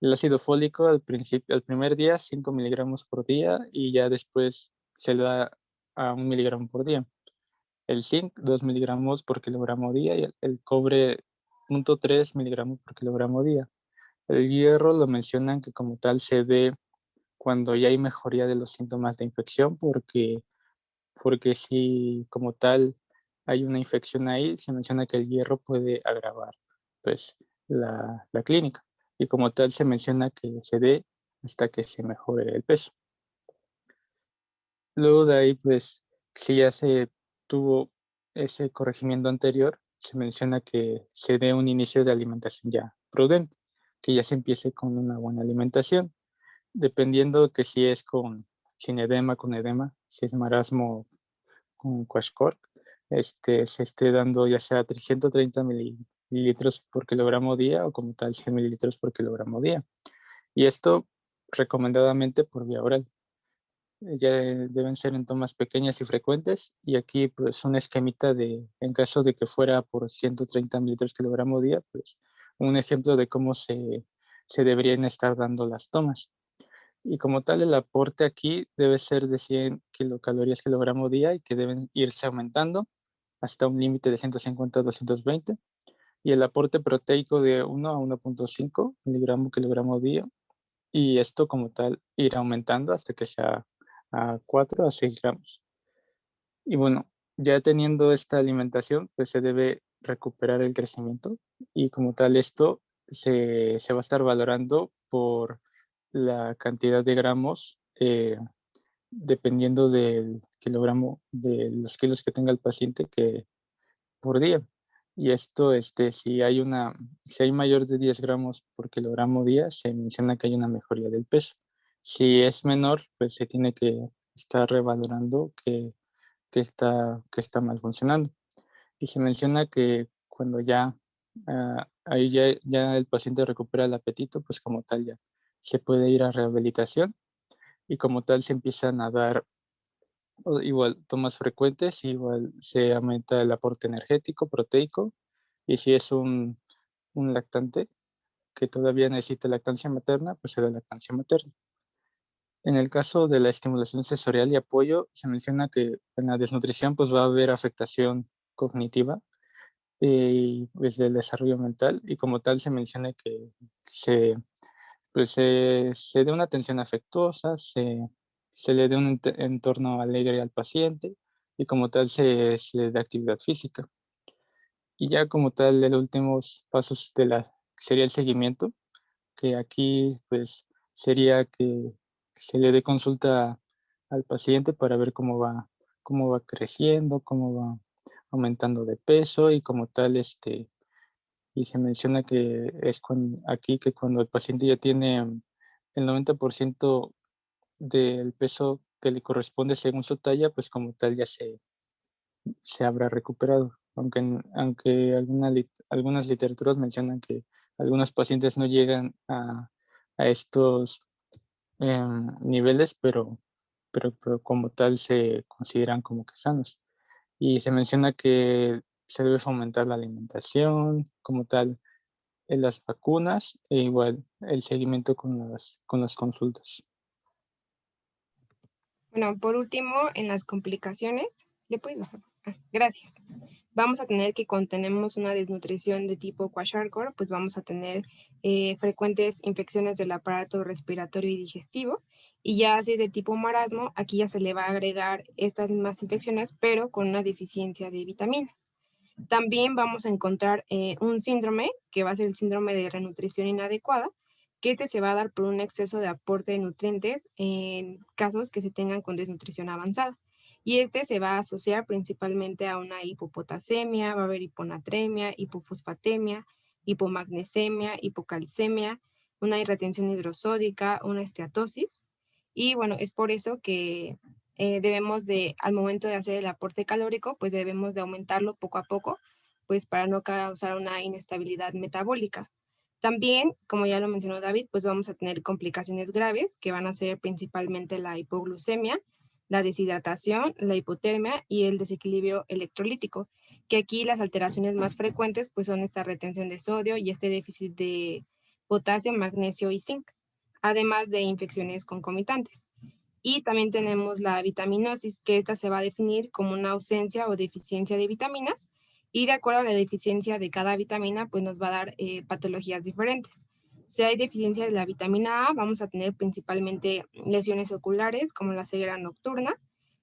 El ácido fólico al primer día 5 miligramos por día, y ya después se le da a 1 miligramo por día. El zinc 2 miligramos por kilogramo día, y el cobre 0.3 miligramos por kilogramo día. El hierro lo mencionan que como tal se dé cuando ya hay mejoría de los síntomas de infección, porque si como tal hay una infección ahí, se menciona que el hierro puede agravar, pues, la clínica. Y como tal se menciona que se dé hasta que se mejore el peso. Luego de ahí, pues, si ya se tuvo ese corregimiento anterior, se menciona que se dé un inicio de alimentación ya prudente, que ya se empiece con una buena alimentación, dependiendo que si es sin edema, con edema, si es marasmo con Quashcore, se esté dando ya sea 330 mililitros por kilogramo día, o como tal 100 mililitros por kilogramo día. Y esto recomendadamente por vía oral. Ya deben ser en tomas pequeñas y frecuentes, y aquí pues un esquemita en caso de que fuera por 130 mililitros kilogramo día, pues un ejemplo de cómo se deberían estar dando las tomas. Y como tal, el aporte aquí debe ser de 100 kilocalorías kilogramo día, y que deben irse aumentando hasta un límite de 150 a 220. Y el aporte proteico de 1 a 1.5 miligramo kilogramo día. Y esto como tal irá aumentando hasta que sea a 4 a 6 gramos. Y bueno, ya teniendo esta alimentación, pues se debe recuperar el crecimiento, y como tal esto se va a estar valorando por la cantidad de gramos, dependiendo del kilogramo, de los kilos que tenga el paciente por día. Y esto, si hay mayor de 10 gramos por kilogramo día, se menciona que hay una mejoría del peso. Si es menor, pues se tiene que estar revalorando que está mal funcionando. Y se menciona que cuando ahí ya el paciente recupera el apetito, pues como tal ya se puede ir a rehabilitación, y como tal se empiezan a dar igual tomas frecuentes, igual se aumenta el aporte energético, proteico, y si es un lactante que todavía necesita lactancia materna, pues se da lactancia materna. En el caso de la estimulación sensorial y apoyo, se menciona que en la desnutrición pues va a haber afectación cognitiva, y pues del desarrollo mental, y como tal se menciona que se dé una atención afectuosa, se le dé un entorno alegre al paciente, y como tal se le dé actividad física. Y ya como tal, los últimos pasos sería el seguimiento, que aquí pues sería que se le dé consulta al paciente para ver cómo va creciendo, cómo va aumentando de peso, y como tal, y se menciona que es aquí que cuando el paciente ya tiene el 90% del peso que le corresponde según su talla, pues como tal ya se habrá recuperado. Aunque algunas literaturas mencionan que algunos pacientes no llegan a estos niveles, pero pero como tal se consideran como que sanos. Y se menciona que se debe fomentar la alimentación, como tal, en las vacunas e igual el seguimiento con las consultas. Bueno, por último, en las complicaciones, ¿le puedes bajar? Gracias. Vamos a tener que cuando tenemos una desnutrición de tipo Kwashiorkor, pues vamos a tener frecuentes infecciones del aparato respiratorio y digestivo. Y ya si es de tipo marasmo, aquí ya se le va a agregar estas mismas infecciones, pero con una deficiencia de vitaminas. También vamos a encontrar un síndrome, que va a ser el síndrome de renutrición inadecuada, que este se va a dar por un exceso de aporte de nutrientes en casos que se tengan con desnutrición avanzada. Y este se va a asociar principalmente a una hipopotasemia, va a haber hiponatremia, hipofosfatemia, hipomagnesemia, hipocalcemia, una retención hidrosódica, una esteatosis. Y bueno, es por eso que debemos de, al momento de hacer el aporte calórico, pues debemos de aumentarlo poco a poco, pues para no causar una inestabilidad metabólica. También, como ya lo mencionó David, pues vamos a tener complicaciones graves que van a ser principalmente la hipoglucemia, la deshidratación, la hipotermia y el desequilibrio electrolítico, que aquí las alteraciones más frecuentes pues son esta retención de sodio y este déficit de potasio, magnesio y zinc, además de infecciones concomitantes. Y también tenemos la vitaminosis, que esta se va a definir como una ausencia o deficiencia de vitaminas, y de acuerdo a la deficiencia de cada vitamina, pues nos va a dar patologías diferentes. Si hay deficiencia de la vitamina A, vamos a tener principalmente lesiones oculares, como la ceguera nocturna.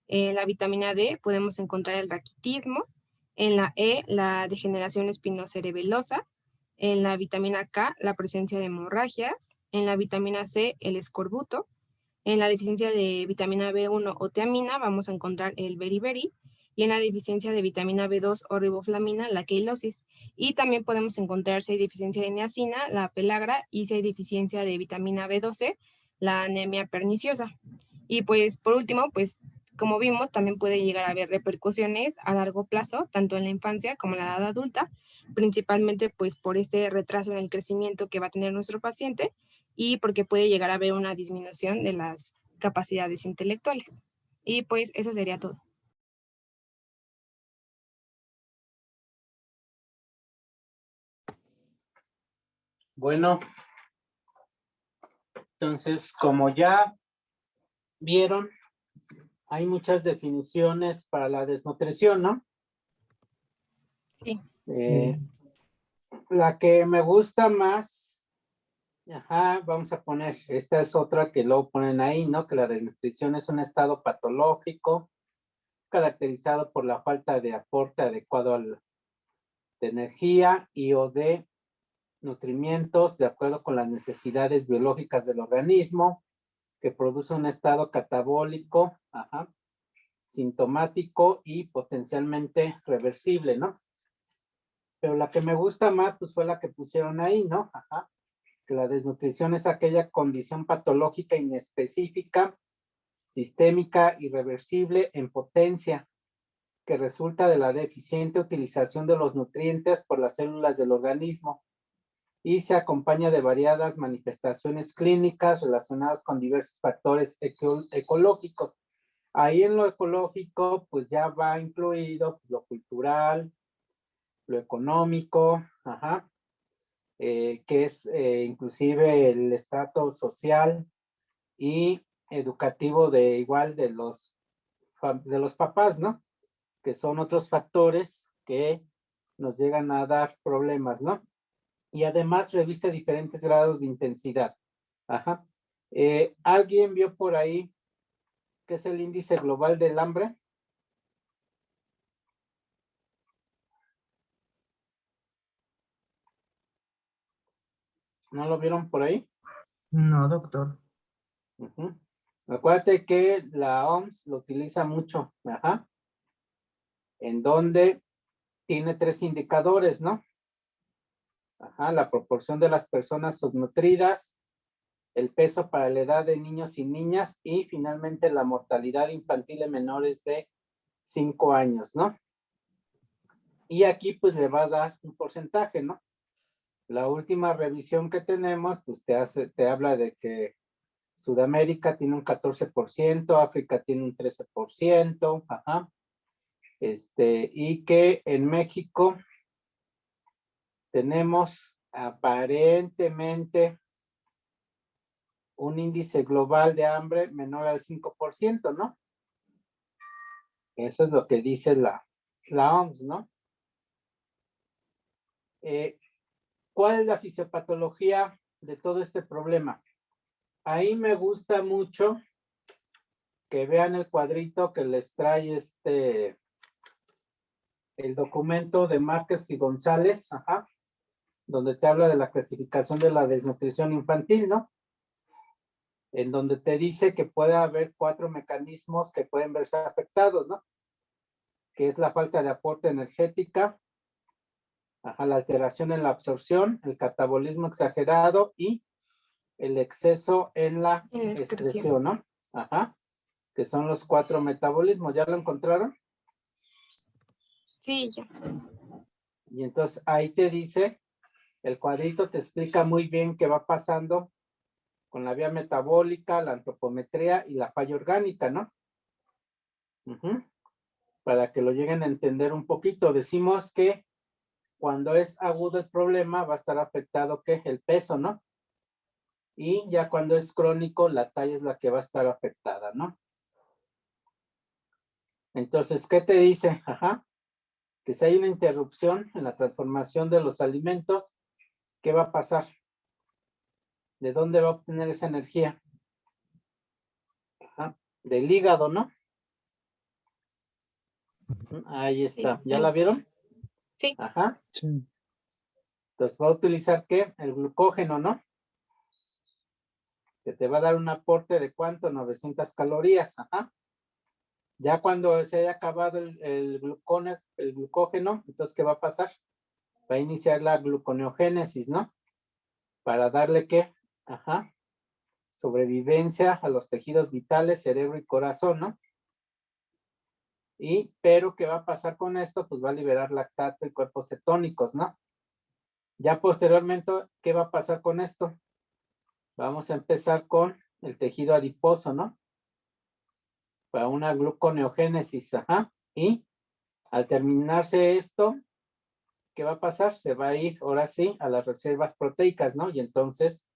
En la vitamina D podemos encontrar el raquitismo. En la E, la degeneración espinocerebelosa. En la vitamina K, la presencia de hemorragias. En la vitamina C, el escorbuto. En la deficiencia de vitamina B1 o tiamina vamos a encontrar el beriberi, y en la deficiencia de vitamina B2 o riboflamina la queilosis. Y también podemos encontrar si hay deficiencia de niacina, la pelagra, y si hay deficiencia de vitamina B12, la anemia perniciosa. Y pues por último, pues como vimos, también puede llegar a haber repercusiones a largo plazo, tanto en la infancia como en la edad adulta, principalmente pues por este retraso en el crecimiento que va a tener nuestro paciente y porque puede llegar a haber una disminución de las capacidades intelectuales. Y pues eso sería todo. Bueno, entonces, como ya vieron, hay muchas definiciones para la desnutrición, ¿no? Sí. La que me gusta más, vamos a poner, esta es otra que luego ponen ahí, ¿no? Que la desnutrición es un estado patológico caracterizado por la falta de aporte adecuado de energía y o de nutrimientos de acuerdo con las necesidades biológicas del organismo, que produce un estado catabólico, sintomático y potencialmente reversible, ¿no? Pero la que me gusta más, pues fue la que pusieron ahí, ¿no? Que la desnutrición es aquella condición patológica inespecífica, sistémica, irreversible en potencia, que resulta de la deficiente utilización de los nutrientes por las células del organismo y se acompaña de variadas manifestaciones clínicas relacionadas con diversos factores ecológicos. Ahí en lo ecológico, pues ya va incluido lo cultural, lo económico, que es inclusive el estrato social y educativo de igual de los papás, ¿no? Que son otros factores que nos llegan a dar problemas, ¿no? Y además reviste diferentes grados de intensidad. ¿Alguien vio por ahí qué es el índice global del hambre? ¿No lo vieron por ahí? No, doctor. Acuérdate que la OMS lo utiliza mucho, en donde tiene 3 indicadores, ¿no? La proporción de las personas subnutridas, el peso para la edad de niños y niñas y finalmente la mortalidad infantil en menores de 5 años, ¿no? Y aquí pues le va a dar un porcentaje, ¿no? La última revisión que tenemos pues te habla de que Sudamérica tiene un 14%, África tiene un 13%, ajá. Y que en México tenemos aparentemente un índice global de hambre menor al 5%, ¿no? Eso es lo que dice la OMS, ¿no? ¿Cuál es la fisiopatología de todo este problema? Ahí me gusta mucho que vean el cuadrito que les trae el documento de Márquez y González, ajá, donde te habla de la clasificación de la desnutrición infantil, ¿no? En donde te dice que puede haber 4 mecanismos que pueden verse afectados, ¿no? Que es la falta de aporte energética, ajá, la alteración en la absorción, el catabolismo exagerado y el exceso en la excreción, ¿no? Ajá, que son los 4 metabolismos. ¿Ya lo encontraron? Sí, ya. Y entonces ahí te dice, el cuadrito te explica muy bien qué va pasando con la vía metabólica, la antropometría y la falla orgánica, ¿no? Para que lo lleguen a entender un poquito. Decimos que cuando es agudo el problema va a estar afectado, ¿qué? El peso, ¿no? Y ya cuando es crónico, la talla es la que va a estar afectada, ¿no? Entonces, ¿qué te dice? Ajá, que si hay una interrupción en la transformación de los alimentos, ¿qué va a pasar? ¿De dónde va a obtener esa energía? Ajá, del hígado, ¿no? Ahí está. Sí, ¿Ya la vieron? Sí. Ajá. Sí. Entonces va a utilizar, ¿qué? El glucógeno, ¿no? Que te va a dar un aporte de ¿cuánto? 900 calorías. Ajá. Ya cuando se haya acabado el glucógeno, entonces, ¿qué va a pasar? Va a iniciar la gluconeogénesis, ¿no? Para darle, ¿qué? Ajá. Sobrevivencia a los tejidos vitales, cerebro y corazón, ¿no? Pero ¿qué va a pasar con esto? Pues va a liberar lactato y cuerpos cetónicos, ¿no? Ya posteriormente, ¿qué va a pasar con esto? Vamos a empezar con el tejido adiposo, ¿no? Para una gluconeogénesis, ajá. Y al terminarse esto, ¿qué va a pasar? Se va a ir, ahora sí, a las reservas proteicas, ¿no? Y entonces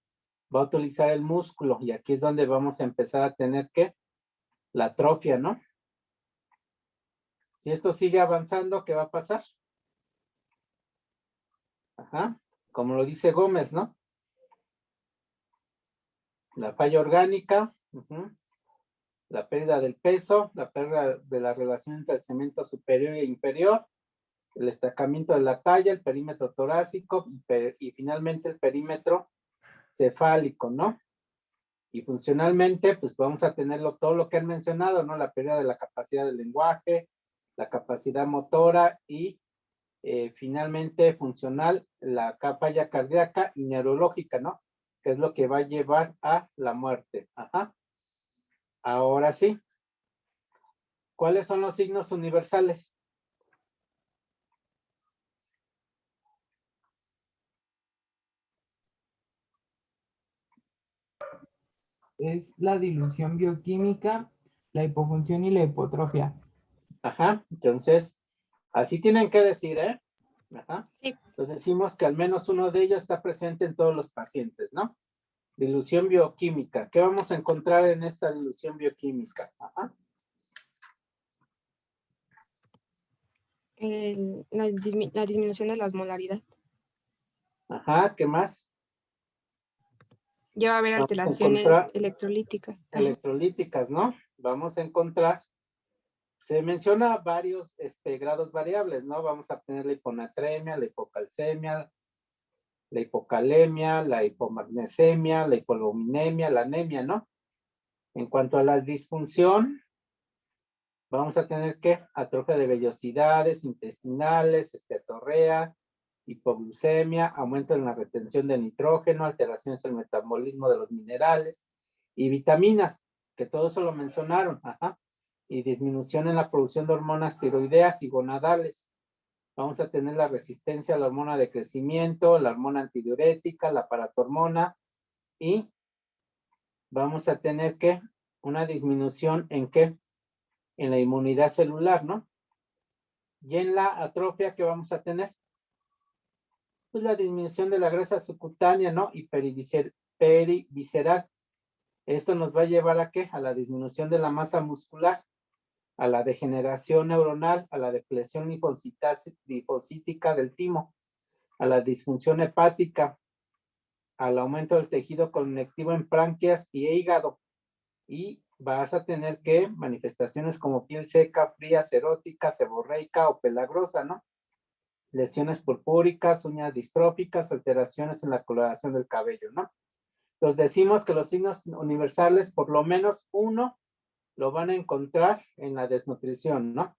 va a utilizar el músculo. Y aquí es donde vamos a empezar a tener, ¿qué? La atrofia, ¿no? Si esto sigue avanzando, ¿qué va a pasar? Ajá, como lo dice Gómez, ¿no? La falla orgánica, la pérdida del peso, la pérdida de la relación entre el segmento superior e inferior, el destacamiento de la talla, el perímetro torácico y finalmente el perímetro cefálico, ¿no? Y funcionalmente, pues vamos a tenerlo todo lo que han mencionado, ¿no? La pérdida de la capacidad del lenguaje, la capacidad motora y finalmente funcional, la falla cardíaca y neurológica, ¿no? Que es lo que va a llevar a la muerte. Ajá. Ahora sí. ¿Cuáles son los signos universales? Es la dilución bioquímica, la hipofunción y la hipotrofia. Ajá, entonces, así tienen que decir, ¿eh? Ajá. Sí. Entonces decimos que al menos uno de ellos está presente en todos los pacientes, ¿no? Dilución bioquímica. ¿Qué vamos a encontrar en esta dilución bioquímica? Ajá. La disminución de la osmolaridad. Ajá, ¿qué más? Ya va a haber Vamos a alteraciones encontrar electrolíticas. electrolíticas, ¿no? Vamos a encontrar, se menciona varios grados variables, ¿no? Vamos a tener la hiponatremia, la hipocalcemia, la hipocalemia, la hipomagnesemia, la hipoalbuminemia, la anemia, ¿no? En cuanto a la disfunción, vamos a tener que atrofia de vellosidades intestinales, esteatorrea, hipoglucemia, aumento en la retención de nitrógeno, alteraciones en el metabolismo de los minerales y vitaminas, que todo eso lo mencionaron, ajá, y disminución en la producción de hormonas tiroideas y gonadales. Vamos a tener la resistencia a la hormona de crecimiento, la hormona antidiurética, la paratormona y vamos a tener que una disminución en qué? En la inmunidad celular, ¿no? Y en la atrofia, ¿qué vamos a tener? Pues la disminución de la grasa subcutánea, ¿no? Y perivisceral. Esto nos va a llevar a ¿qué? A la disminución de la masa muscular, a la degeneración neuronal, a la depresión linfocítica del timo, a la disfunción hepática, al aumento del tejido conectivo en páncreas y hígado. Y vas a tener que manifestaciones como piel seca, fría, serótica, seborreica o pelagrosa, ¿no? Lesiones purpúricas, uñas distróficas, alteraciones en la coloración del cabello, ¿no? Entonces decimos que los signos universales, por lo menos uno, lo van a encontrar en la desnutrición, ¿no?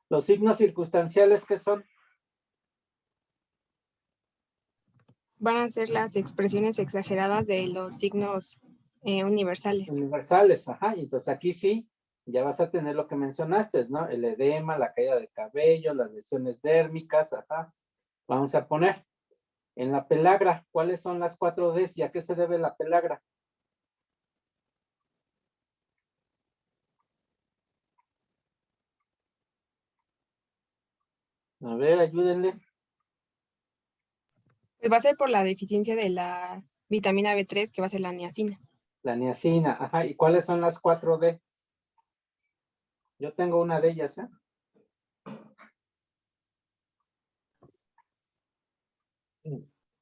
Los signos circunstanciales, ¿qué son? Van a ser las expresiones exageradas de los signos universales. Universales, ajá. Y entonces aquí sí, ya vas a tener lo que mencionaste, ¿no? El edema, la caída de cabello, las lesiones dérmicas, ajá. Vamos a poner en la pelagra, ¿cuáles son las 4Ds y a qué se debe la pelagra? A ver, ayúdenle. Pues va a ser por la deficiencia de la vitamina B3, que va a ser la niacina. La niacina, ajá. ¿Y cuáles son las 4D? Yo tengo una de ellas, ¿eh?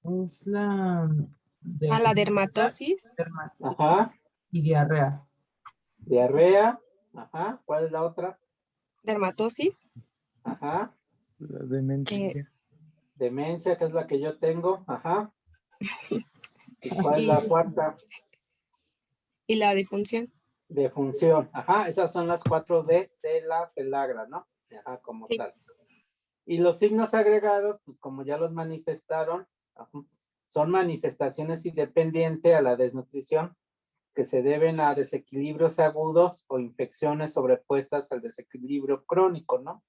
Es la de La dermatosis. Ajá. y diarrea. Diarrea, ajá. ¿Cuál es la otra? Dermatosis. Ajá. La demencia. Demencia, que es la que yo tengo, ajá. ¿Y cuál es la cuarta? Y la disfunción. Defunción, ajá. Esas son las 4D de la pelagra, ¿no? Ajá, como Sí. tal. Y los signos agregados, pues como ya los manifestaron, son manifestaciones independientes a la desnutrición que se deben a desequilibrios agudos o infecciones sobrepuestas al desequilibrio crónico, ¿no?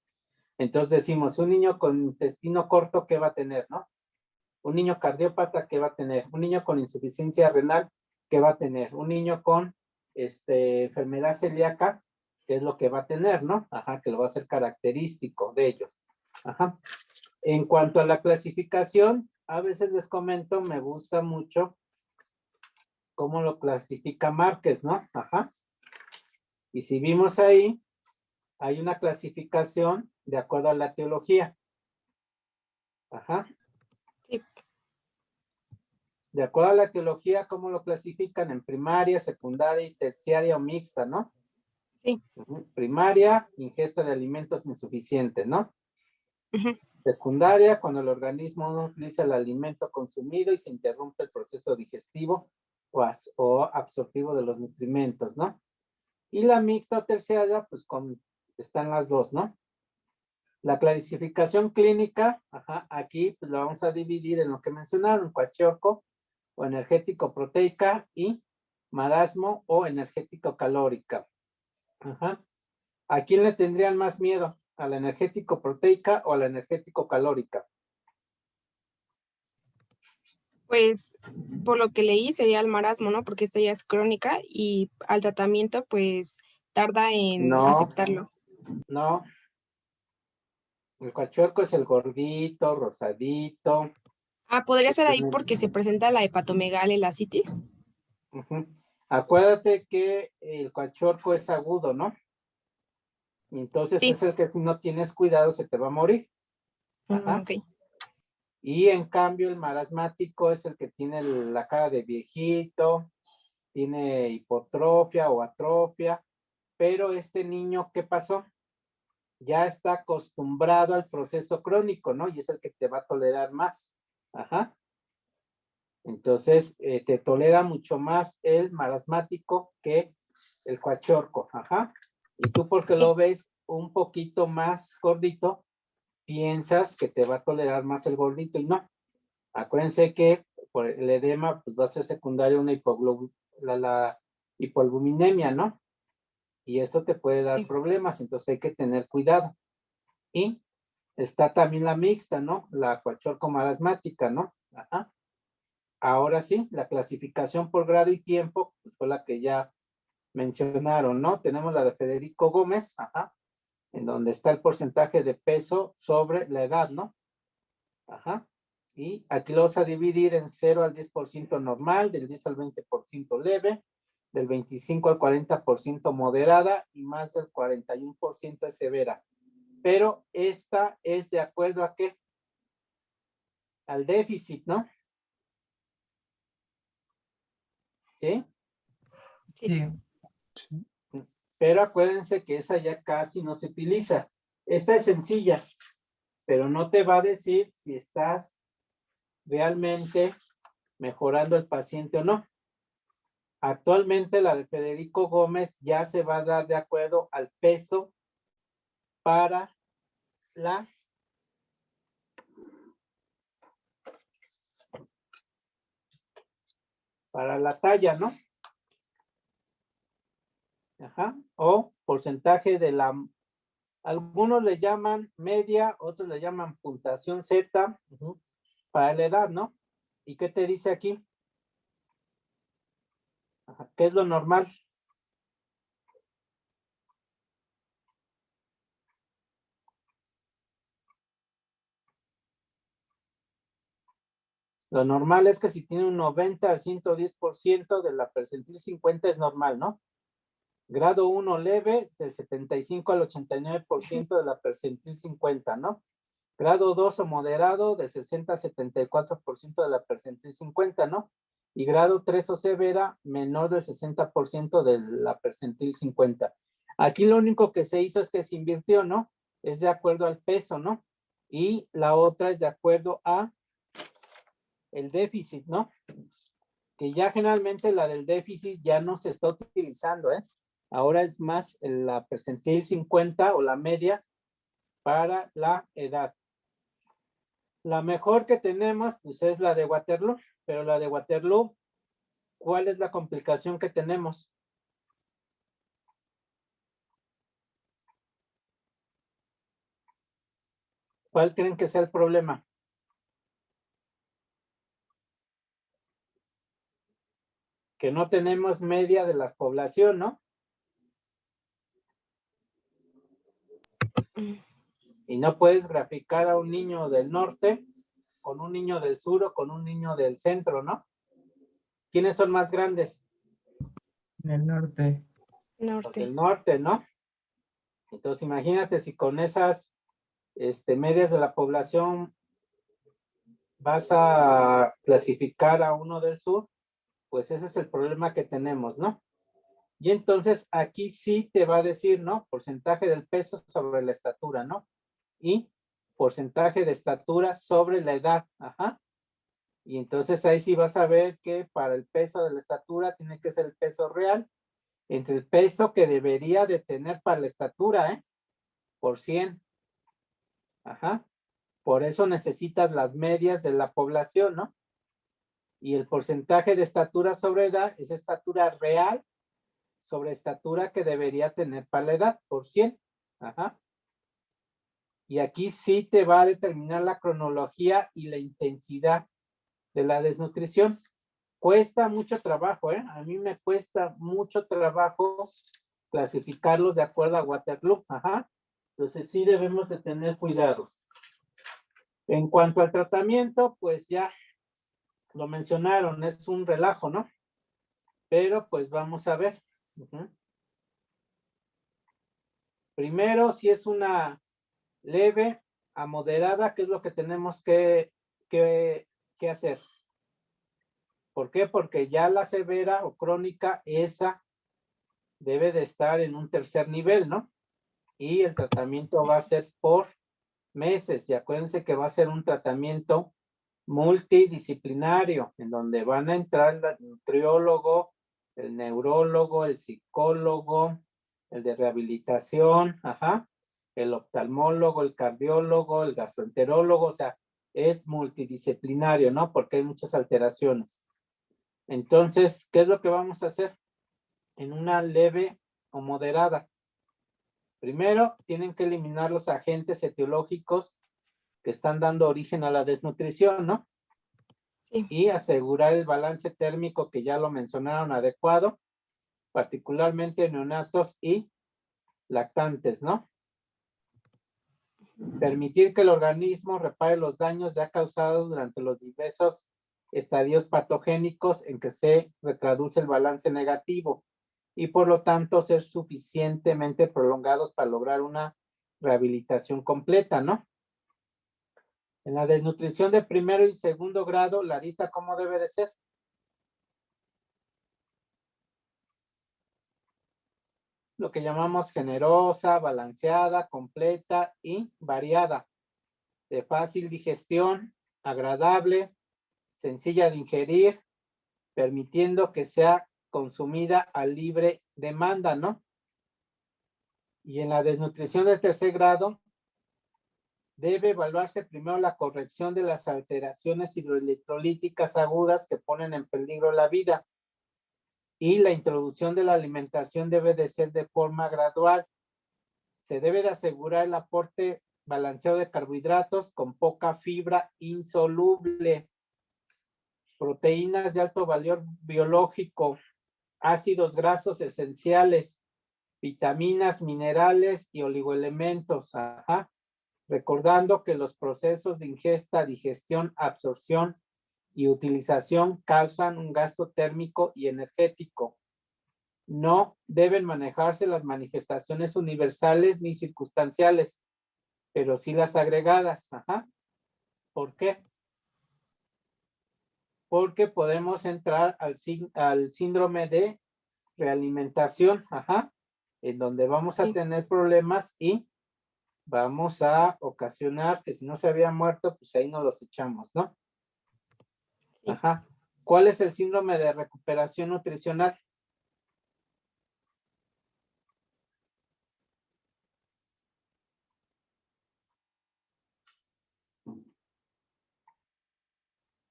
Entonces decimos, un niño con intestino corto, ¿qué va a tener, no? Un niño cardiópata, ¿qué va a tener? Un niño con insuficiencia renal, ¿qué va a tener? Un niño con enfermedad celíaca, ¿qué es lo que va a tener, no? Ajá, que lo va a ser característico de ellos. Ajá. En cuanto a la clasificación, a veces les comento, me gusta mucho cómo lo clasifica Márquez, ¿no? Ajá. Y si vimos ahí, hay una clasificación de acuerdo a la teología. Ajá. Sí. De acuerdo a la teología, ¿cómo lo clasifican? En primaria, secundaria y terciaria o mixta, ¿no? Sí. Primaria, ingesta de alimentos insuficiente, ¿no? Uh-huh. Secundaria, cuando el organismo no utiliza el alimento consumido y se interrumpe el proceso digestivo o absortivo de los nutrimentos, ¿no? Y la mixta o terciaria, pues están las dos, ¿no? La clasificación clínica, ajá, aquí pues la vamos a dividir en lo que mencionaron, Kwashiorkor o energético proteica y marasmo o energético calórica. Ajá. ¿A quién le tendrían más miedo? ¿A la energético proteica o a la energético calórica? Pues por lo que leí sería el marasmo, ¿no? Porque esta ya es crónica y al tratamiento pues tarda en aceptarlo. No. El Kwashiorkor es el gordito, rosadito. Podría ser ahí porque se presenta la hepatomegalia y la citis. Uh-huh. Acuérdate que el Kwashiorkor es agudo, ¿no? Y entonces sí. Es el que si no tienes cuidado se te va a morir. Ajá. Okay. Y en cambio el marasmático es el que tiene la cara de viejito, tiene hipotrofia o atrofia, pero este niño, ¿qué pasó? Ya está acostumbrado al proceso crónico, ¿no? Y es el que te va a tolerar más. Ajá. Entonces, te tolera mucho más el marasmático que el Kwashiorkor. Ajá. Y tú porque lo ves un poquito más gordito, piensas que te va a tolerar más el gordito y no. Acuérdense que por el edema pues va a ser secundario una la hipoalbuminemia, ¿no? Y eso te puede dar problemas, entonces hay que tener cuidado. Y está también la mixta, ¿no? La Kwashiorkor marasmática, ¿no? Ajá. ahora sí, la clasificación por grado y tiempo, pues fue la que ya mencionaron, ¿no? Tenemos la de Federico Gómez, ajá, en donde está el porcentaje de peso sobre la edad, ¿no? Ajá. Y aquí lo vamos a dividir en 0 al 10% normal, del 10 al 20% leve, del 25 al 40% moderada y más del 41% es severa. Pero esta es de acuerdo a qué? Al déficit, ¿no? ¿Sí? Sí. Sí. Pero acuérdense que esa ya casi no se utiliza. Esta es sencilla, pero no te va a decir si estás realmente mejorando el paciente o no. Actualmente la de Federico Gómez ya se va a dar de acuerdo al peso para la talla, ¿no? Ajá. O porcentaje de la, algunos le llaman media, otros le llaman puntuación Z, para la edad, ¿no? ¿Y qué te dice aquí? Ajá. ¿Qué es lo normal? Lo normal es que si tiene un 90 al 110% de la percentil 50 es normal, ¿no? Grado 1 leve, del 75 al 89% de la percentil 50, ¿no? Grado 2 o moderado, de 60 a 74% de la percentil 50, ¿no? Y grado 3 o severa, menor del 60% de la percentil 50. Aquí lo único que se hizo es que se invirtió, ¿no? Es de acuerdo al peso, ¿no? Y la otra es de acuerdo a el déficit, ¿no? Que ya generalmente la del déficit ya no se está utilizando, ¿eh? Ahora es más la percentil 50 o la media para la edad. La mejor que tenemos, pues es la de Waterloo, pero la de Waterloo, ¿cuál es la complicación que tenemos? ¿Cuál creen que sea el problema? Que no tenemos media de la población, ¿no? Y no puedes graficar a un niño del norte con un niño del sur o con un niño del centro, ¿no? ¿Quiénes son más grandes? En el norte. Los Norte. del norte, ¿no? Entonces imagínate si con esas medias de la población vas a clasificar a uno del sur, pues ese es el problema que tenemos, ¿no? Y entonces aquí sí te va a decir, ¿no? Porcentaje del peso sobre la estatura, ¿no? Y porcentaje de estatura sobre la edad, ajá. Y entonces ahí sí vas a ver que para el peso de la estatura tiene que ser el peso real entre el peso que debería de tener para la estatura, ¿eh? Por 100. Ajá. Por eso necesitas las medias de la población, ¿no? Y el porcentaje de estatura sobre edad es estatura real sobre estatura que debería tener para la edad, por 100. Ajá. Y aquí sí te va a determinar la cronología y la intensidad de la desnutrición. Cuesta mucho trabajo, ¿eh? A mí me cuesta mucho trabajo clasificarlos de acuerdo a Waterloo. Ajá. Entonces sí debemos de tener cuidado. En cuanto al tratamiento, pues ya lo mencionaron, es un relajo, ¿no? Pero pues vamos a ver. Primero, si es una leve a moderada, ¿qué es lo que tenemos que hacer? ¿Por qué? Porque ya la severa o crónica, esa debe de estar en un tercer nivel, ¿no? Y el tratamiento va a ser por meses. Y acuérdense que va a ser un tratamiento multidisciplinario, en donde van a entrar el nutriólogo, el neurólogo, el psicólogo, el de rehabilitación, ajá, el oftalmólogo, el cardiólogo, el gastroenterólogo, o sea, es multidisciplinario, ¿no? Porque hay muchas alteraciones. Entonces, ¿qué es lo que vamos a hacer? En una leve o moderada. Primero, tienen que eliminar los agentes etiológicos que están dando origen a la desnutrición, ¿no? Sí. y asegurar el balance térmico que ya lo mencionaron adecuado, particularmente neonatos y lactantes, ¿no? Permitir que el organismo repare los daños ya causados durante los diversos estadios patogénicos en que se retraduce el balance negativo y por lo tanto ser suficientemente prolongados para lograr una rehabilitación completa, ¿no? En la desnutrición de primero y segundo grado, Larita, ¿cómo debe de ser? Lo que llamamos generosa, balanceada, completa y variada, de fácil digestión, agradable, sencilla de ingerir, permitiendo que sea consumida a libre demanda, ¿no? Y en la desnutrición de tercer grado, debe evaluarse primero la corrección de las alteraciones hidroelectrolíticas agudas que ponen en peligro la vida. Y la introducción de la alimentación debe de ser de forma gradual. Se debe de asegurar el aporte balanceado de carbohidratos con poca fibra insoluble, proteínas de alto valor biológico, ácidos grasos esenciales, vitaminas, minerales y oligoelementos. Ajá. Recordando que los procesos de ingesta, digestión, absorción y utilización causan un gasto térmico y energético. No deben manejarse las manifestaciones universales ni circunstanciales, pero sí las agregadas. Ajá. ¿Por qué? Porque podemos entrar al síndrome de realimentación, ajá, en donde vamos a tener problemas y vamos a ocasionar que si no se había muerto, pues ahí nos los echamos, ¿no? Sí. Ajá. ¿Cuál es el síndrome de recuperación nutricional?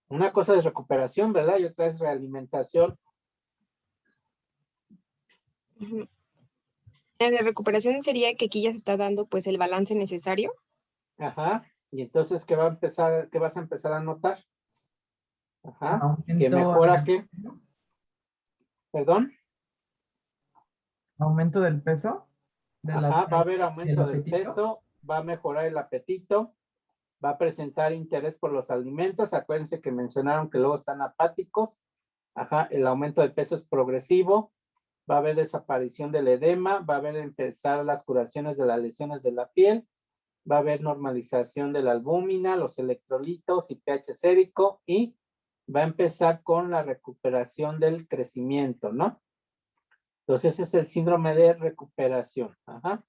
Una cosa es recuperación, ¿verdad? Y otra es realimentación. Ujú. En la recuperación sería que aquí ya se está dando pues el balance necesario. Ajá. Y entonces, ¿qué vas a empezar a notar? Ajá. Aumento ¿Que mejora del- qué? ¿Perdón? Aumento del peso. Ajá, va a haber del aumento del apetito. peso, va a mejorar el apetito, va a presentar interés por los alimentos. Acuérdense que mencionaron que luego están apáticos. Ajá, el aumento de peso es progresivo. Va a haber desaparición del edema, va a haber empezar las curaciones de las lesiones de la piel, va a haber normalización de la albúmina, los electrolitos y pH sérico y va a empezar con la recuperación del crecimiento, ¿no? Entonces ese es el síndrome de recuperación. Ajá.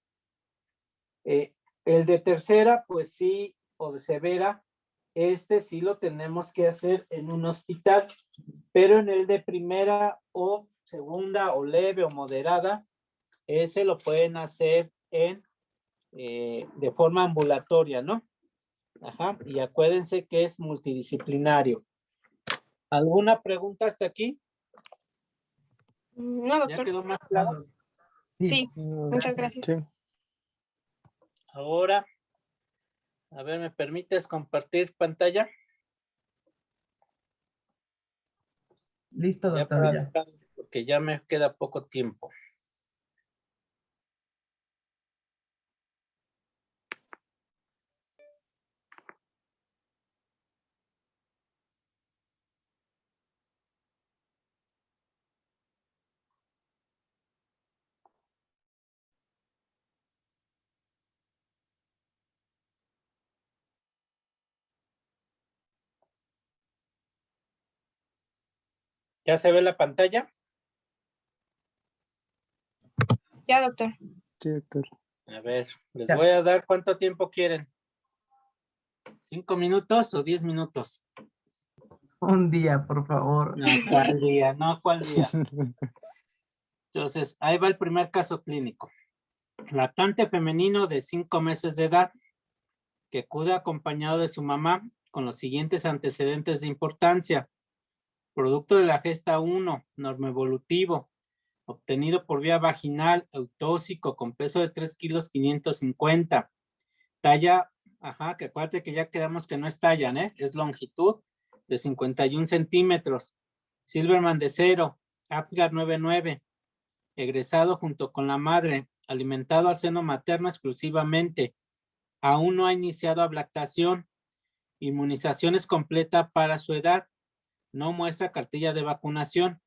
El de tercera, pues sí, o de severa, este sí lo tenemos que hacer en un hospital, pero en el de primera o segunda o leve o moderada, ese lo pueden hacer de forma ambulatoria, ¿no? Ajá, y acuérdense que es multidisciplinario. ¿Alguna pregunta hasta aquí? No, ¿Ya doctor. quedó más claro? Sí, muchas gracias. Sí. Ahora, a ver, ¿me permites compartir pantalla? Listo, Ya doctor. para Ya. dejar, porque ya me queda poco tiempo. ¿Ya se ve la pantalla? Ya, doctor. Sí, doctor. A ver, les Ya. voy a dar cuánto tiempo quieren. ¿5 minutos o 10 minutos? Un día, por favor. No, ¿cuál día? No, ¿cuál día? Entonces, ahí va el primer caso clínico. Lactante femenino de 5 meses de edad que acude acompañado de su mamá con los siguientes antecedentes de importancia. Producto de la gesta 1, normoevolutivo, obtenido por vía vaginal, eutóxico, con peso de 3 kilos 550. Talla, ajá, que acuérdate que ya quedamos que no es talla, ¿eh? Es longitud de 51 centímetros. Silverman de 0. Apgar 99. Egresado junto con la madre. Alimentado a seno materno exclusivamente. Aún no ha iniciado lactación. Inmunización es completa para su edad. No muestra cartilla de vacunación.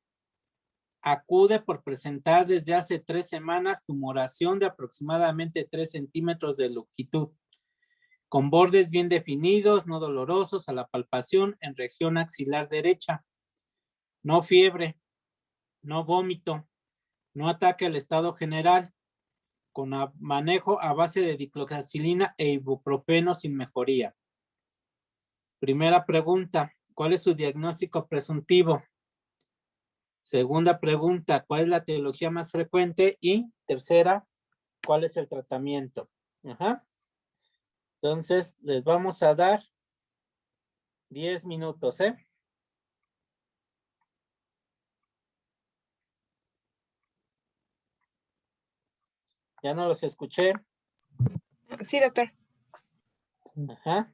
Acude por presentar desde hace 3 semanas tumoración de aproximadamente 3 centímetros de longitud, con bordes bien definidos, no dolorosos a la palpación en región axilar derecha. No fiebre, no vómito, no ataque al estado general, con manejo a base de diclofenac e ibuprofeno sin mejoría. Primera pregunta, ¿cuál es su diagnóstico presuntivo? Segunda pregunta, ¿cuál es la etiología más frecuente? Y tercera, ¿cuál es el tratamiento? Ajá. Entonces, les vamos a dar 10 minutos, ¿eh? Ya no los escuché. Sí, doctor. Ajá.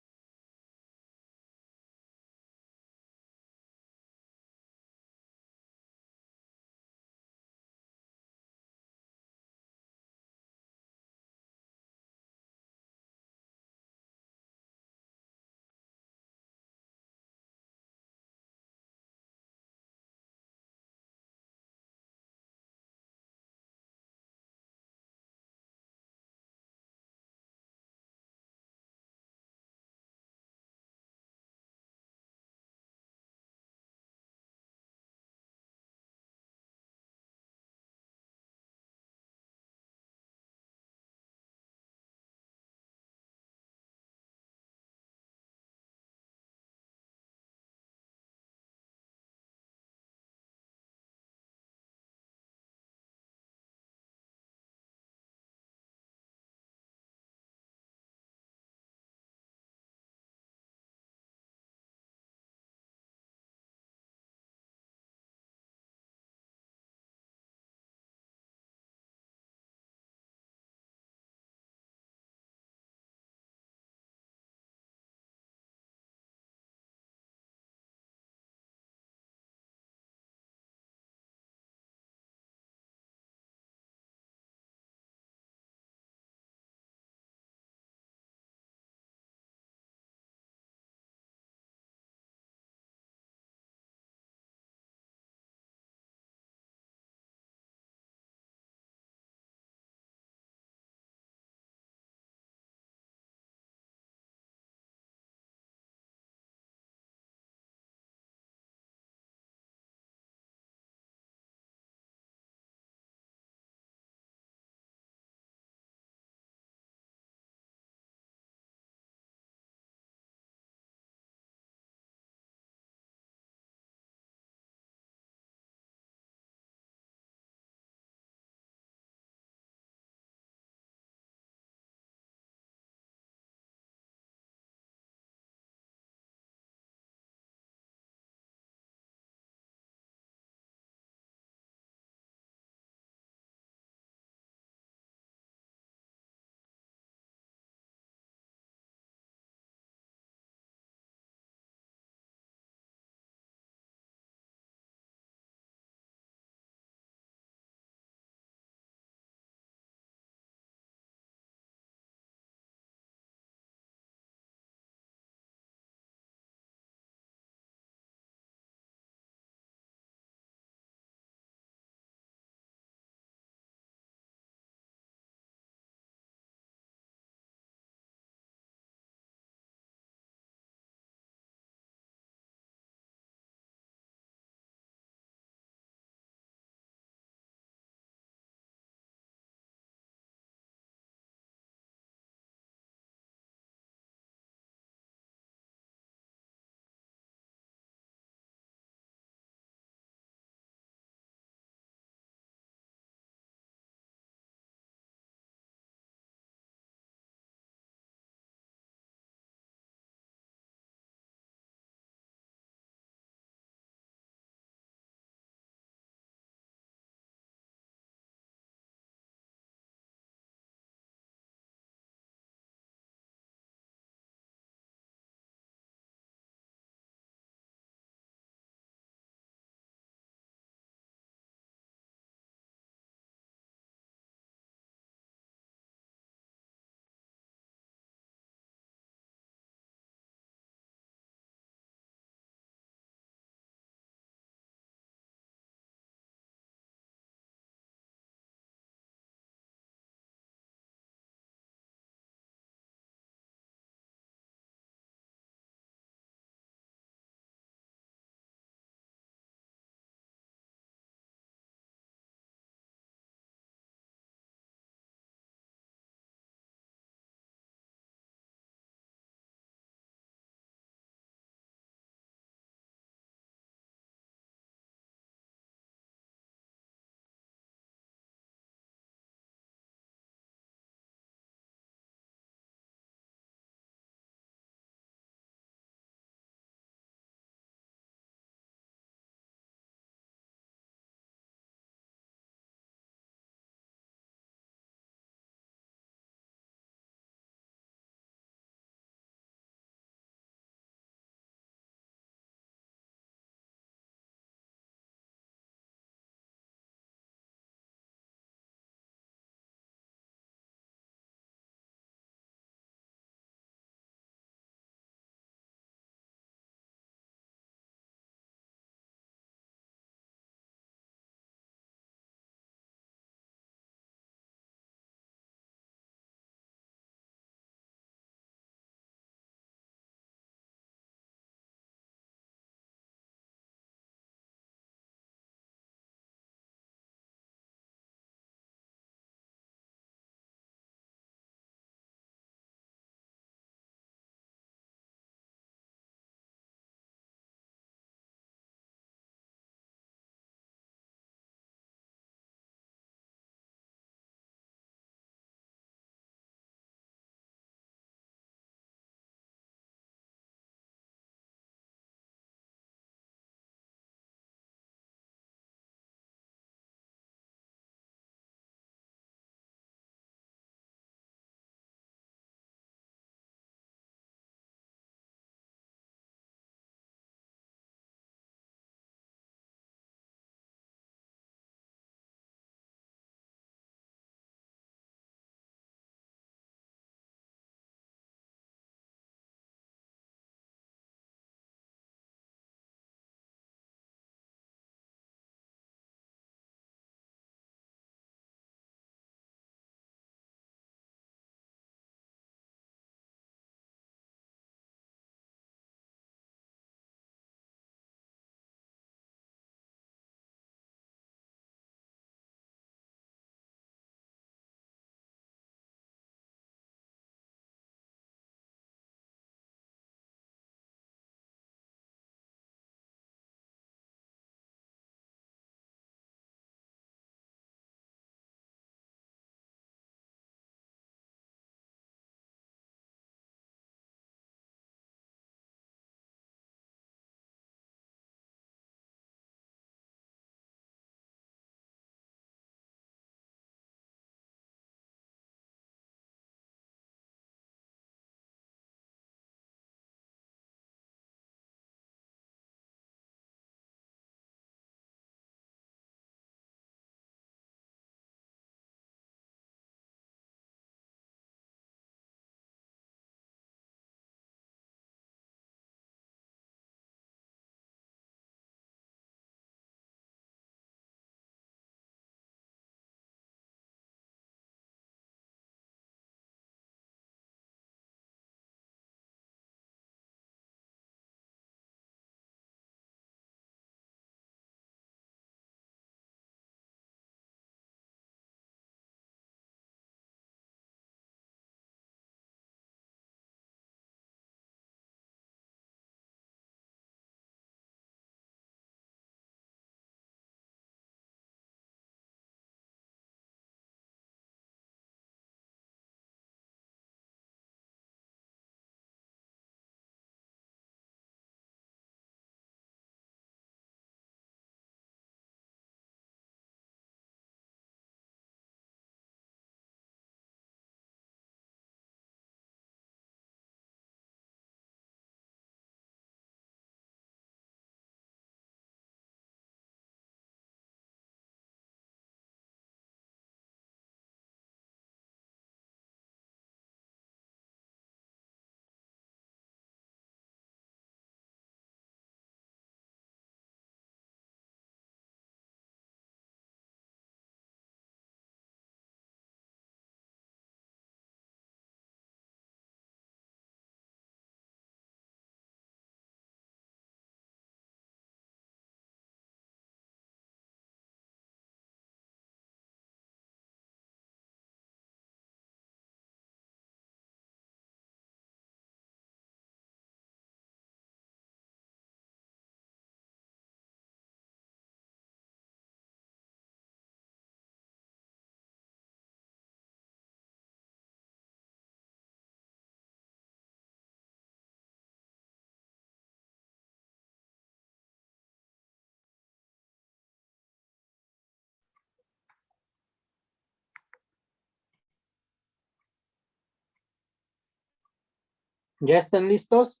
¿Ya están listos?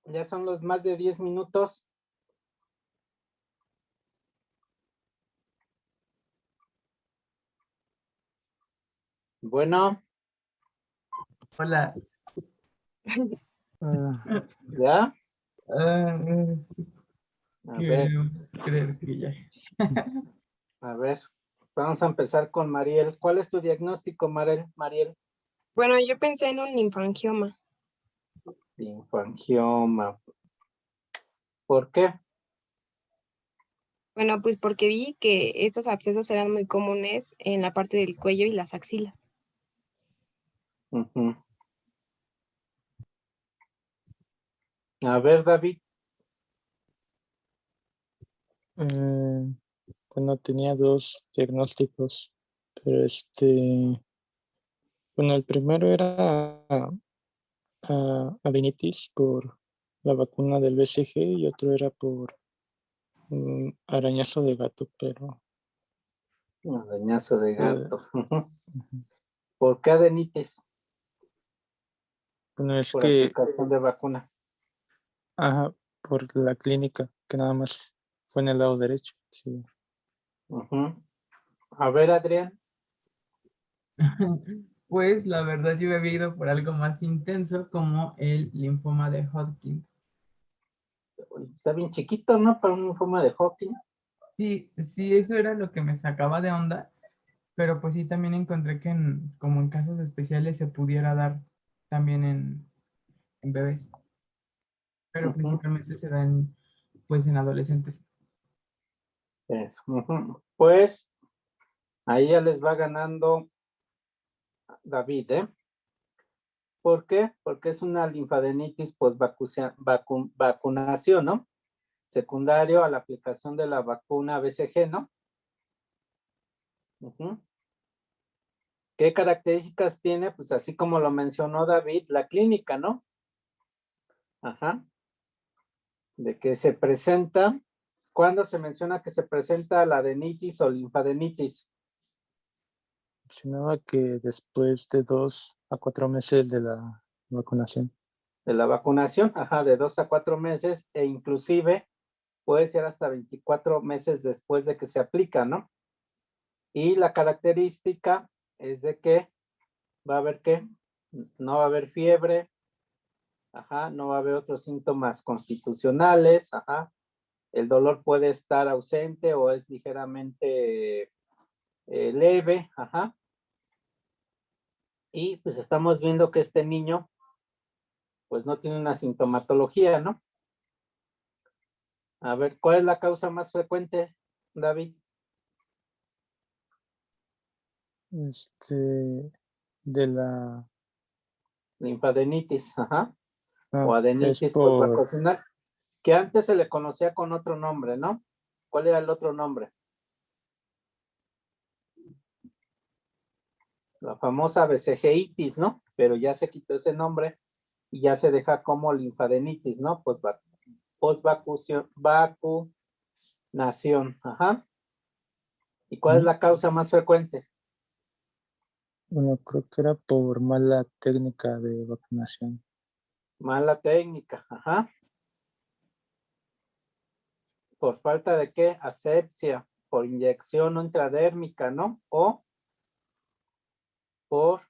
Ya son los más de 10 minutos. Bueno, Hola. ¿ya? Ah, A ver, creo que ya. a ver. Vamos a empezar con Mariel. ¿Cuál es tu diagnóstico, Mariel? Bueno, yo pensé en un linfangioma. Linfangioma. ¿Por qué? Bueno, pues porque vi que estos abscesos eran muy comunes en la parte del cuello y las axilas. Ujú. A ver, David. Bueno, tenía dos diagnósticos, pero bueno, el primero era adenitis por la vacuna del BCG y otro era por arañazo de gato, pero Un arañazo de eh, gato. Ujú. ujú. ¿Por qué adenitis? Bueno, es Por que, aplicación de vacuna. ajá, por la clínica, que nada más fue en el lado derecho. Sí. Ujú. A ver, Adrián. Pues la verdad yo había ido por algo más intenso como el linfoma de Hodgkin. Está bien chiquito, ¿no? Para un linfoma de Hodgkin. Sí, sí, eso era lo que me sacaba de onda, pero pues sí también encontré que como en casos especiales se pudiera dar también en bebés, pero Ujú. principalmente se da pues en adolescentes. Eso. Ujú. Pues ahí ya les va ganando David, ¿eh? ¿Por qué? Porque es una linfadenitis vacunación, ¿no? Secundario a la aplicación de la vacuna BCG, ¿no? Ujú. ¿Qué características tiene? Pues así como lo mencionó David, la clínica, ¿no? Ajá. De que se presenta, ¿cuándo se menciona que se presenta la adenitis o linfadenitis? Mencionaba que después de 2 a 4 meses de la vacunación. De la vacunación, ajá, de 2 a 4 meses e inclusive puede ser hasta 24 meses después de que se aplica, ¿no? Y la característica es de que va a haber que no va a haber fiebre, ajá, no va a haber otros síntomas constitucionales, ajá. El dolor puede estar ausente o es ligeramente leve, ajá. Y pues estamos viendo que este niño pues no tiene una sintomatología, ¿no? A ver, ¿cuál es la causa más frecuente, David? De la Linfadenitis, ajá. Ah, O es adenitis por, postvacunacional, que antes se le conocía con otro nombre, ¿no? ¿Cuál era el otro nombre? La famosa BCGitis, ¿no? Pero ya se quitó ese nombre y ya se deja como linfadenitis, ¿no? Vacunación, ajá. ¿Y cuál es la causa más frecuente? bueno, creo que era por mala técnica de vacunación. Mala técnica, ajá. ¿Por falta de qué? Asepsia, por inyección intradérmica, ¿no? O por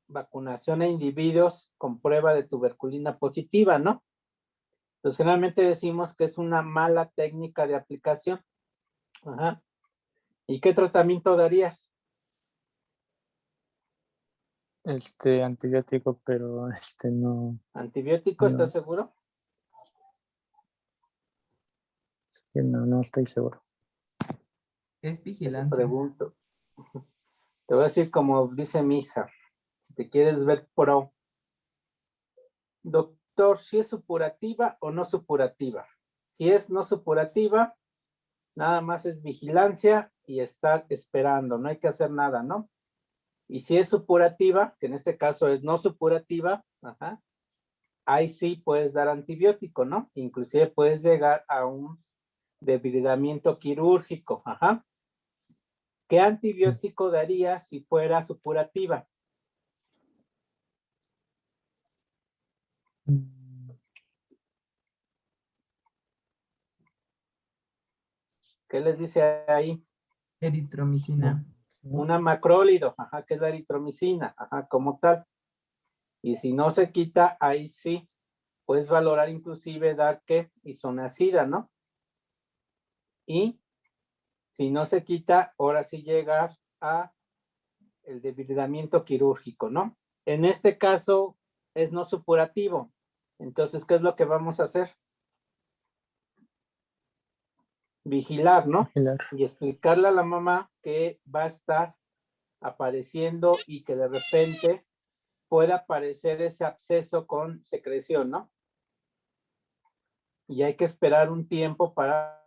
vacunación a individuos con prueba de tuberculina positiva, ¿no? Entonces, generalmente decimos que es una mala técnica de aplicación. Ajá. ¿Y qué tratamiento darías? Antibiótico, pero ¿Antibiótico, estás no, seguro? no estoy seguro. Es Te lo vigilancia. pregunto. Te voy a decir como dice mi hija, si te quieres ver pro. Doctor, ¿si es supurativa o no supurativa? Si es no supurativa, nada más es vigilancia y estar esperando, no hay que hacer nada, ¿no? Y si es supurativa, que en este caso es no supurativa, ajá, ahí sí puedes dar antibiótico, ¿no? Inclusive puedes llegar a un debilitamiento quirúrgico, ajá. ¿Qué antibiótico darías si fuera supurativa? Mm, ¿Qué les dice ahí? Eritromicina. Una macrólido, ajá, que es la eritromicina, ajá, como tal. Y si no se quita, ahí sí, puedes valorar inclusive dar que isonacida, ¿no? Y si no se quita, ahora sí llegar a el debilitamiento quirúrgico, ¿no? En este caso es no supurativo. Entonces, ¿qué es lo que vamos a hacer? Vigilar, ¿no? Vigilar. Y explicarle a la mamá que va a estar apareciendo y que de repente pueda aparecer ese absceso con secreción, ¿no? Y hay que esperar un tiempo para...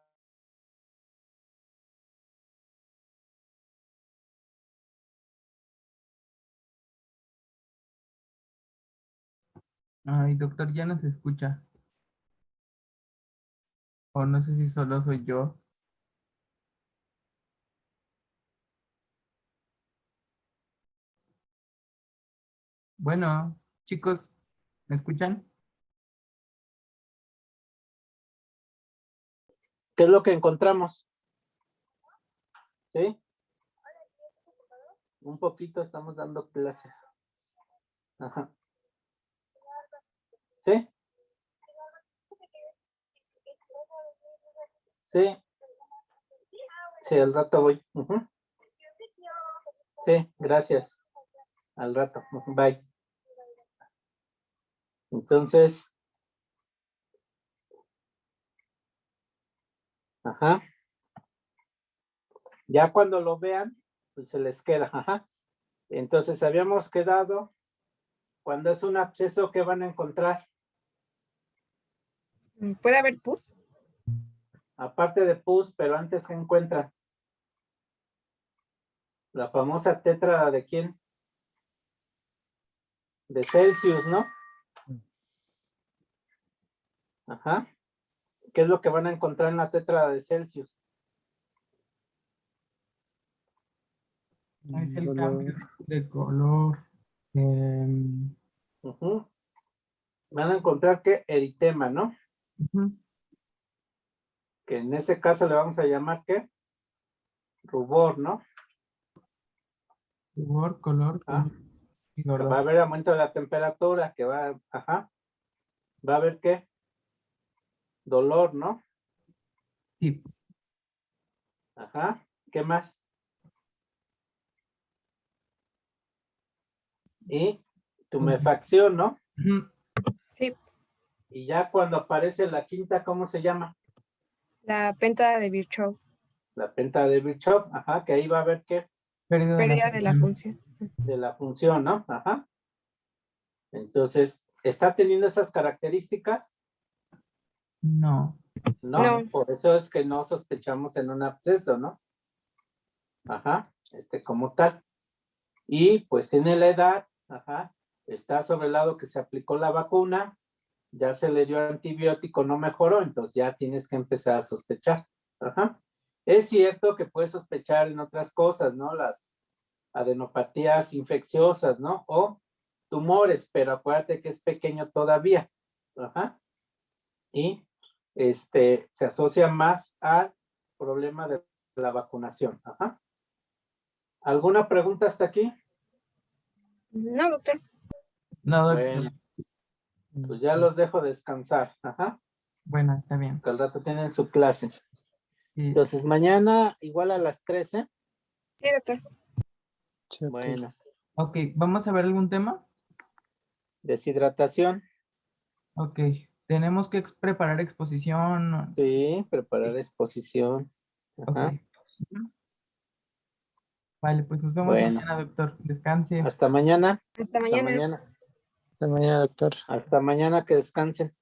Ay, doctor, ya no se escucha. O no sé si solo soy yo. Bueno, chicos, ¿me escuchan? ¿Qué es lo que encontramos? ¿Sí? Un poquito estamos dando clases. Ajá. ¿Sí? Sí. Sí, al rato voy. Ujú. Sí, gracias. Al rato. Ujú, bye. Entonces, ajá. Ya cuando lo vean, pues se les queda. Ajá. Entonces, habíamos quedado, cuando es un absceso, ¿qué van a encontrar? ¿Puede haber pus? Aparte de pus, pero antes se encuentra la famosa tétrada de quién? De Celsius, ¿no? Ajá. ¿Qué es lo que van a encontrar en la tétrada de Celsius? Es el Dolor. cambio de color. Ujú. Van a encontrar que eritema, ¿no? Ujú. Que en ese caso le vamos a llamar ¿qué? Rubor, ¿no? Rubor, color Ah, y que va a dolor. haber aumento de la temperatura, que va, ajá, va a haber ¿qué? Dolor, ¿no? Sí. Ajá, ¿qué más? Y tumefacción, ¿no? Ujú. Sí, Y ya cuando aparece la quinta, ¿cómo se llama? la penta de Virchow, La penta de Virchow, ajá, que ahí va a haber ¿qué? Pérdida de la pérdida de la función. De la función, ¿no? Ajá. Entonces, ¿está teniendo esas características? No. No, No, por eso es que no sospechamos en un absceso, ¿no? Ajá, como tal. Y pues tiene la edad, ajá, está sobre el lado que se aplicó la vacuna, ya se le dio antibiótico, no mejoró, entonces ya tienes que empezar a sospechar. Ajá. Es cierto que puedes sospechar en otras cosas, ¿no? Las adenopatías infecciosas, ¿no? O tumores, pero acuérdate que es pequeño todavía. Ajá. Y se asocia más al problema de la vacunación. Ajá. ¿Alguna pregunta hasta aquí? no, doctor. No, doctor. Bueno, pues ya los dejo descansar. Ajá. Bueno, está bien. Que al rato tienen su clase. Sí. Entonces, mañana igual a las 13. Sí, doctor. Sí, doctor. Bueno, Ok, ¿vamos a ver algún tema? deshidratación. Ok. Tenemos que preparar exposición. Sí, preparar exposición. Ok. Ajá. Ujú. Vale, pues nos vemos Bueno, mañana, doctor. Descanse. hasta mañana. Hasta Hasta mañana. mañana. Hasta mañana, doctor. Hasta mañana, que descansen.